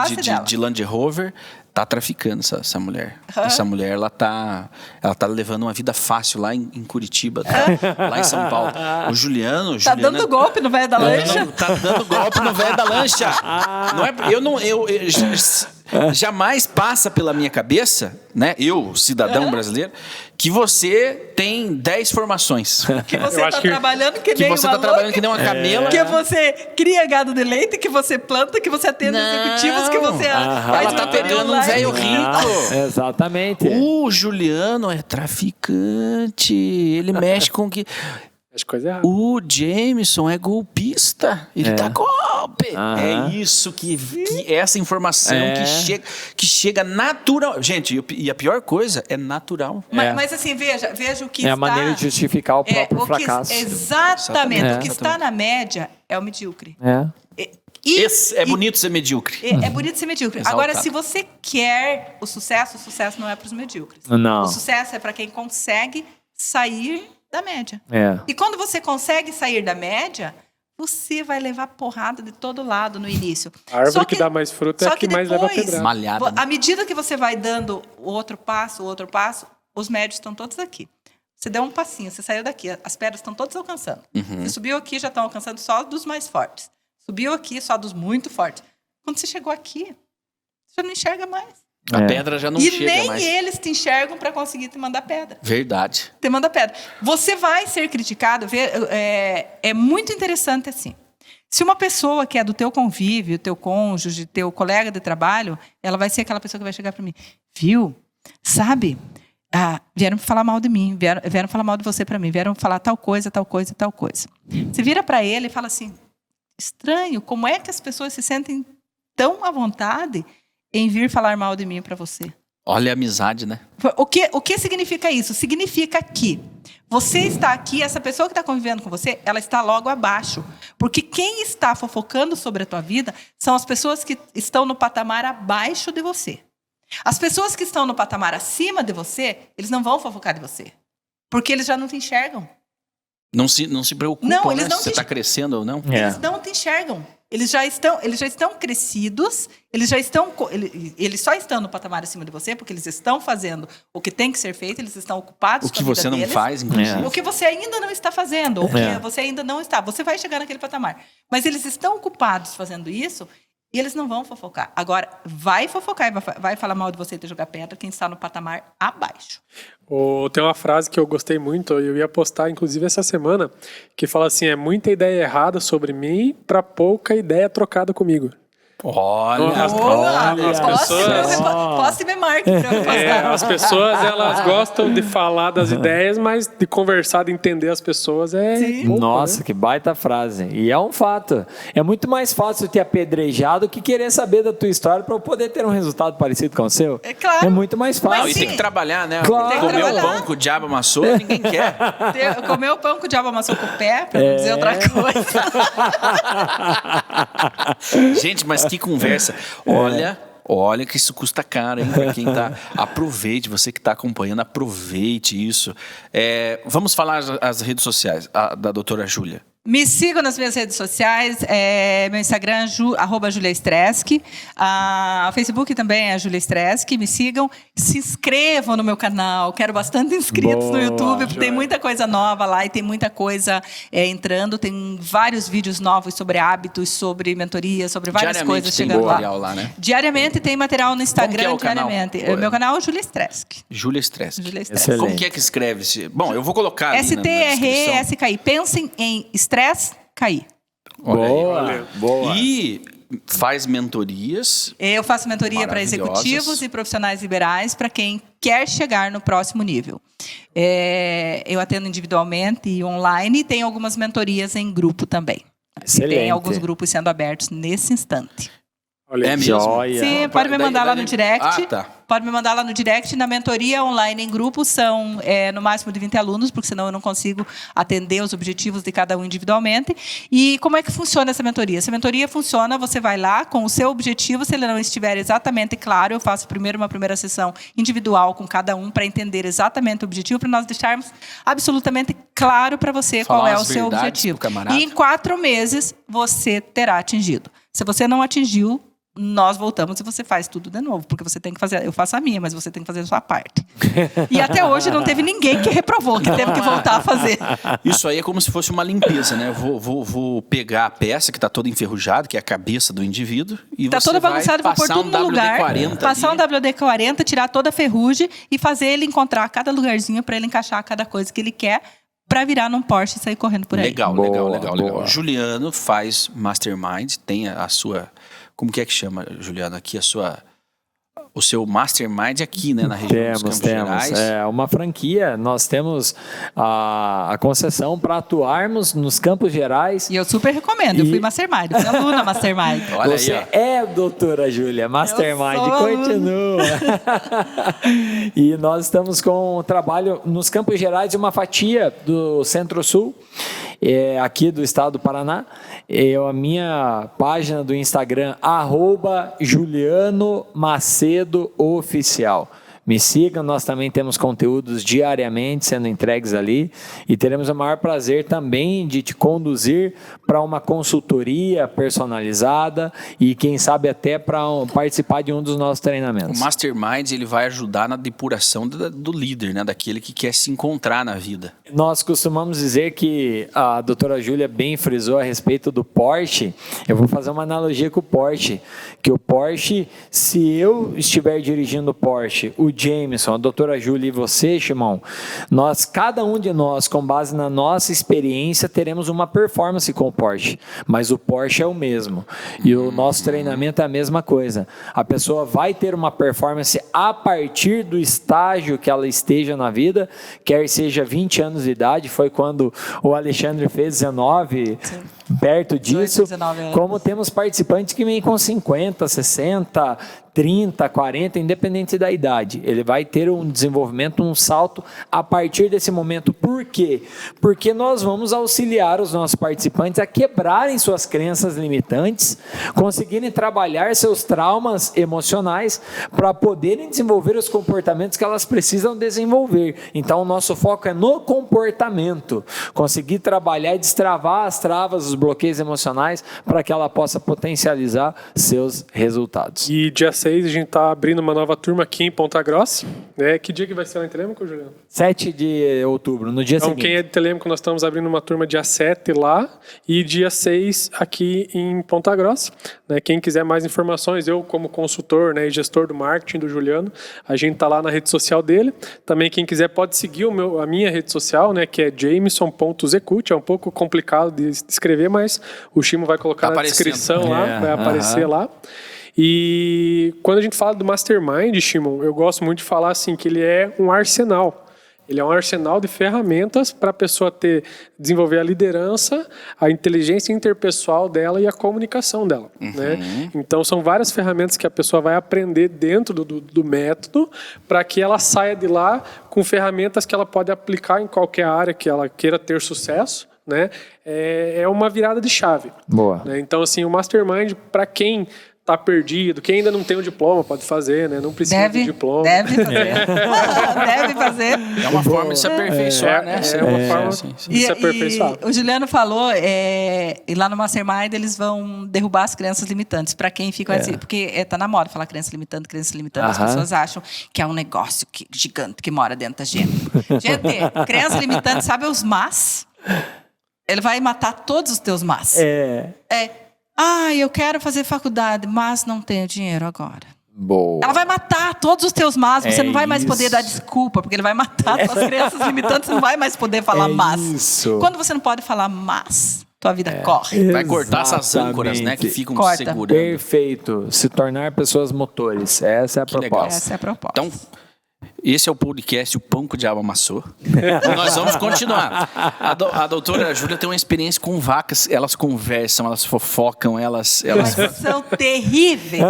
de Land Rover, tá traficando essa mulher. Essa mulher, ela tá levando uma vida fácil lá em Curitiba, lá em São Paulo. O Juliano... Dando golpe no velho da lancha. Tá dando golpe no velho da lancha. Jamais passa pela minha cabeça, né? Eu, cidadão brasileiro, que você tem 10 formações. Que você está trabalhando que nem uma camela. Que você cria gado de leite, que você planta, que você atende executivos, que você... Ela tá pegando um velho rico. Exatamente. O Juliano é traficante. Ele mexe com que... Coisa errada. O Jameson é golpista. Ele dá golpe. É isso que essa informação que chega natural. Gente, e a pior coisa é natural. Mas assim, veja o que a maneira de justificar o próprio fracasso. Exatamente. O que está na média é o medíocre. É bonito ser medíocre. É bonito ser medíocre. Exaltado. Agora, se você quer o sucesso não é para os medíocres. Não. O sucesso é para quem consegue sair da média. E quando você consegue sair da média, você vai levar porrada de todo lado no início. A árvore que dá mais fruta é a que mais leva pedrada. Malhada, né? À medida que você vai dando o outro passo, os médios estão todos aqui. Você deu um passinho, você saiu daqui, as pedras estão todas alcançando. Você subiu aqui, já estão alcançando só dos mais fortes. Subiu aqui, só dos muito fortes. Quando você chegou aqui, você já não enxerga mais. A pedra já não chega mais. E nem eles te enxergam para conseguir te mandar pedra. Verdade. Te manda pedra. Você vai ser criticado. É muito interessante assim. Se uma pessoa que é do teu convívio, teu cônjuge, teu colega de trabalho, ela vai ser aquela pessoa que vai chegar para mim. Viu? Sabe? Vieram falar mal de mim. Vieram falar mal de você para mim. Vieram falar tal coisa, tal coisa, tal coisa. Você vira para ele e fala assim, estranho, como é que as pessoas se sentem tão à vontade em vir falar mal de mim para você? Olha a amizade, né? O que significa isso? Significa que você está aqui, essa pessoa que está convivendo com você, ela está logo abaixo. Porque quem está fofocando sobre a tua vida são as pessoas que estão no patamar abaixo de você. As pessoas que estão no patamar acima de você, eles não vão fofocar de você. Porque eles já não te enxergam. Não se preocupam, não, eles não se você está crescendo ou não. Eles não te enxergam. Eles já estão crescidos, eles só estão no patamar acima de você, porque eles estão fazendo o que tem que ser feito, eles estão ocupados com a vida deles. O que você não faz, inclusive. O que você ainda não está fazendo, o que você ainda não está. Você vai chegar naquele patamar. Mas eles estão ocupados fazendo isso e eles não vão fofocar. Agora, vai fofocar e vai falar mal de você e te jogar pedra quem está no patamar abaixo. Tem uma frase que eu gostei muito, eu ia postar inclusive essa semana, que fala assim, é muita ideia errada sobre mim para pouca ideia trocada comigo. Olha, as pessoas... Posso me marque para eu postar. As pessoas, elas gostam de falar das ideias, mas de conversar, de entender as pessoas pouco, Nossa, né? que baita frase. E é um fato. É muito mais fácil te apedrejar do que querer saber da tua história para eu poder ter um resultado parecido com o seu. É claro. É muito mais fácil. Não, e tem que trabalhar, né? Claro. Comer o pão que o diabo amassou, ninguém quer. Comer o pão que o diabo amassou com o pé, para não dizer outra coisa. Gente, mas que conversa. Olha que isso custa caro, hein? Para quem tá... Aproveite, você que está acompanhando, aproveite isso. Vamos falar as redes sociais da doutora Júlia. Me sigam nas minhas redes sociais, meu Instagram é @Julia Stresk, o Facebook também é Julia Stresk, me sigam, se inscrevam no meu canal, quero bastante inscritos no YouTube, porque tem muita coisa nova lá e tem muita coisa entrando, tem vários vídeos novos sobre hábitos, sobre mentoria, sobre várias coisas chegando lá. Né? Diariamente tem material no Instagram, diariamente. Meu canal é Julia Stresk. Julia Stresk. Excelente. Como que é que escreve-se? Bom, eu vou colocar ali STRESKI, pensem em estresse, cair. Boa. E faz mentorias. Eu faço mentoria para executivos e profissionais liberais para quem quer chegar no próximo nível. Eu atendo individualmente e online e tenho algumas mentorias em grupo também. Excelente. Tem alguns grupos sendo abertos nesse instante. É mesmo? Joia. Sim, pode me mandar lá no direct. Tá. Pode me mandar lá no direct. Na mentoria online em grupo são no máximo de 20 alunos, porque senão eu não consigo atender os objetivos de cada um individualmente. E como é que funciona essa mentoria? Essa mentoria funciona, você vai lá com o seu objetivo, se ele não estiver exatamente claro, eu faço primeiro uma primeira sessão individual com cada um para entender exatamente o objetivo, para nós deixarmos absolutamente claro para você qual é o seu objetivo. E em 4 meses você terá atingido. Se você não atingiu, nós voltamos e você faz tudo de novo, porque você tem que fazer, eu faço a minha, mas você tem que fazer a sua parte. E até hoje não teve ninguém que reprovou, que teve que voltar a fazer. Isso aí é como se fosse uma limpeza, né? Vou pegar a peça que está toda enferrujada, que é a cabeça do indivíduo, e tá você toda bagunçada, vai vou pôr tudo no lugar, passar um WD-40, tirar toda a ferrugem e fazer ele encontrar cada lugarzinho para ele encaixar cada coisa que ele quer, para virar num Porsche e sair correndo por aí. Legal. Juliano faz Mastermind, tem a sua... Como que chama, Juliano, aqui o seu Mastermind aqui, né, na região dos Campos Gerais? É uma franquia, nós temos a concessão para atuarmos nos Campos Gerais. E eu super recomendo, eu fui Mastermind, fui aluna Mastermind. Olha você aí, doutora Júlia, Mastermind, continua. E nós estamos com o trabalho nos Campos Gerais, uma fatia do Centro-Sul, aqui do estado do Paraná. A minha página do Instagram, @Juliano Macedo Oficial. Me sigam, nós também temos conteúdos diariamente sendo entregues ali e teremos o maior prazer também de te conduzir para uma consultoria personalizada e quem sabe até para participar de um dos nossos treinamentos. O Mastermind ele vai ajudar na depuração do líder, né? Daquele que quer se encontrar na vida. Nós costumamos dizer que a doutora Júlia bem frisou a respeito do Porsche. Eu vou fazer uma analogia com o Porsche, que o Porsche, se eu estiver dirigindo o Porsche, o Jameson, a doutora Júlia e você, Shimon, cada um de nós, com base na nossa experiência, teremos uma performance com o Porsche, mas o Porsche é o mesmo, e o nosso treinamento é a mesma coisa. A pessoa vai ter uma performance a partir do estágio que ela esteja na vida, quer seja 20 anos de idade, foi quando o Alexandre fez 19, perto disso, 19 anos. como temos participantes que vêm com 50, 60, 30, 40, independente da idade. Ele vai ter um desenvolvimento, um salto a partir desse momento. Por quê? Porque nós vamos auxiliar os nossos participantes a quebrarem suas crenças limitantes, conseguirem trabalhar seus traumas emocionais para poderem desenvolver os comportamentos que elas precisam desenvolver. Então, o nosso foco é no comportamento. Conseguir trabalhar e destravar as travas, os bloqueios emocionais para que ela possa potencializar seus resultados. E dia 6 a gente está abrindo uma nova turma aqui em Ponta Grossa. Né? Que dia que vai ser lá em Telêmaco, Juliano? 7 de outubro, no dia seguinte. Então, quem é de Telêmaco, nós estamos abrindo uma turma dia 7 lá e dia 6 aqui em Ponta Grossa. Né? Quem quiser mais informações, eu como consultor, né, e gestor do marketing do Juliano, a gente está lá na rede social dele. Também quem quiser pode seguir a minha rede social, né, que é jameson.zecut. É um pouco complicado de escrever, mas o Chimo vai colocar na descrição lá, vai aparecer lá. E quando a gente fala do Mastermind, Shimon, eu gosto muito de falar assim que ele é um arsenal. Ele é um arsenal de ferramentas para a pessoa desenvolver a liderança, a inteligência interpessoal dela e a comunicação dela. Né? Então, são várias ferramentas que a pessoa vai aprender dentro do método para que ela saia de lá com ferramentas que ela pode aplicar em qualquer área que ela queira ter sucesso. Né? É uma virada de chave. Boa. Né? Então, assim, o Mastermind, para quem está perdido, quem ainda não tem o diploma pode fazer, né? Não precisa de diploma. Deve fazer. Deve fazer. É uma forma de se aperfeiçoar, né? É uma forma de se aperfeiçoar. E o Juliano falou, e lá no Mastermind eles vão derrubar as crenças limitantes. Para quem fica assim, porque tá na moda falar crença limitante. As pessoas acham que é um negócio gigante que mora dentro da gente. Gente, crença limitante, sabe os mas? Ele vai matar todos os teus mas. Eu quero fazer faculdade, mas não tenho dinheiro agora. Boa. Ela vai matar todos os teus mas, você não vai mais poder dar desculpa, porque ele vai matar as crenças limitantes, você não vai mais poder falar mas. Isso. Quando você não pode falar mas, tua vida corre. Vai cortar essas âncoras, né, que ficam segurando. Perfeito. Se tornar pessoas motores. Essa é a proposta. Legal. Essa é a proposta. Então, esse é o podcast O Pão que o Diabo Amassou. E nós vamos continuar. A doutora Júlia tem uma experiência com vacas. Elas conversam, elas fofocam, elas são terríveis.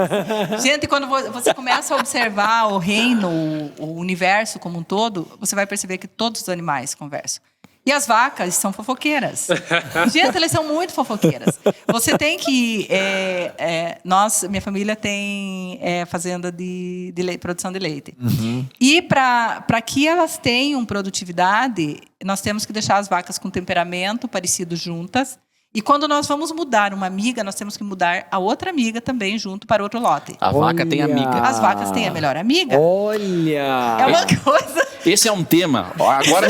Gente, quando você começa a observar o reino, o universo como um todo, você vai perceber que todos os animais conversam. E as vacas são fofoqueiras. Gente, elas são muito fofoqueiras. Você tem que... minha família tem fazenda de leite, produção de leite. E para que elas tenham produtividade, nós temos que deixar as vacas com temperamento parecido juntas. E quando nós vamos mudar uma amiga, nós temos que mudar a outra amiga também junto para outro lote. A vaca tem amiga. As vacas têm a melhor amiga. Olha! É uma coisa... Esse é um tema. Agora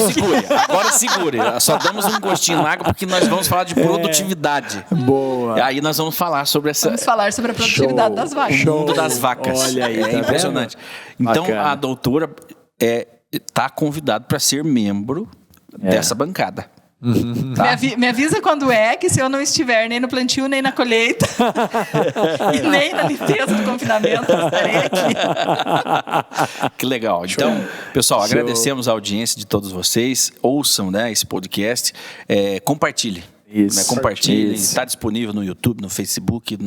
segure. Só damos um gostinho na água porque nós vamos falar de produtividade. Boa. E aí nós vamos falar sobre essa... Vamos falar sobre a produtividade das vacas. O mundo das vacas. Olha aí, tá impressionante. Vendo? Então, bacana. a doutora está convidada para ser membro dessa bancada. Tá. Me avisa quando que se eu não estiver nem no plantio, nem na colheita e nem na limpeza do confinamento, eu estarei aqui. Que legal. Então, pessoal, agradecemos a audiência de todos vocês. Ouçam, né, esse podcast. Compartilhem. Isso. Né, compartilhem. Está disponível no YouTube, no Facebook,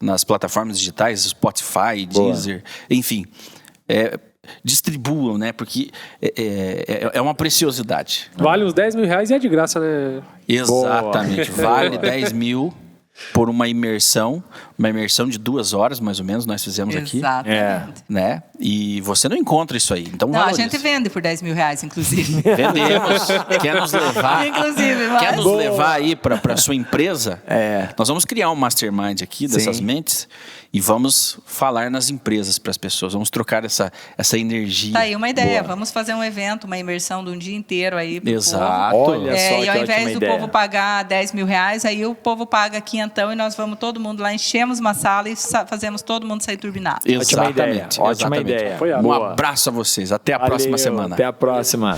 nas plataformas digitais, Spotify, Deezer, enfim. Distribuam, né? Porque é uma preciosidade. Vale uns 10 mil reais e é de graça, né? Exatamente. Vale 10 mil por uma imersão de 2 horas, mais ou menos, nós fizemos aqui. Exatamente. Né? E você não encontra isso aí. Então, a gente vende por 10 mil reais, inclusive. Vendemos. Quer nos levar? Inclusive, mas... Quer nos levar aí para sua empresa? Nós vamos criar um mastermind aqui dessas mentes e vamos falar nas empresas para as pessoas. Vamos trocar essa energia. Tá aí uma ideia. Boa. Vamos fazer um evento, uma imersão de um dia inteiro aí pro Exato. povo. Olha só, e ao invés do ideia. povo pagar 10 mil reais, aí o povo paga quinhentão e nós vamos todo mundo lá, enchemos uma sala e fazemos todo mundo sair turbinado. Exatamente. Ótima ideia. Um abraço a vocês. Até a próxima semana. Até a próxima.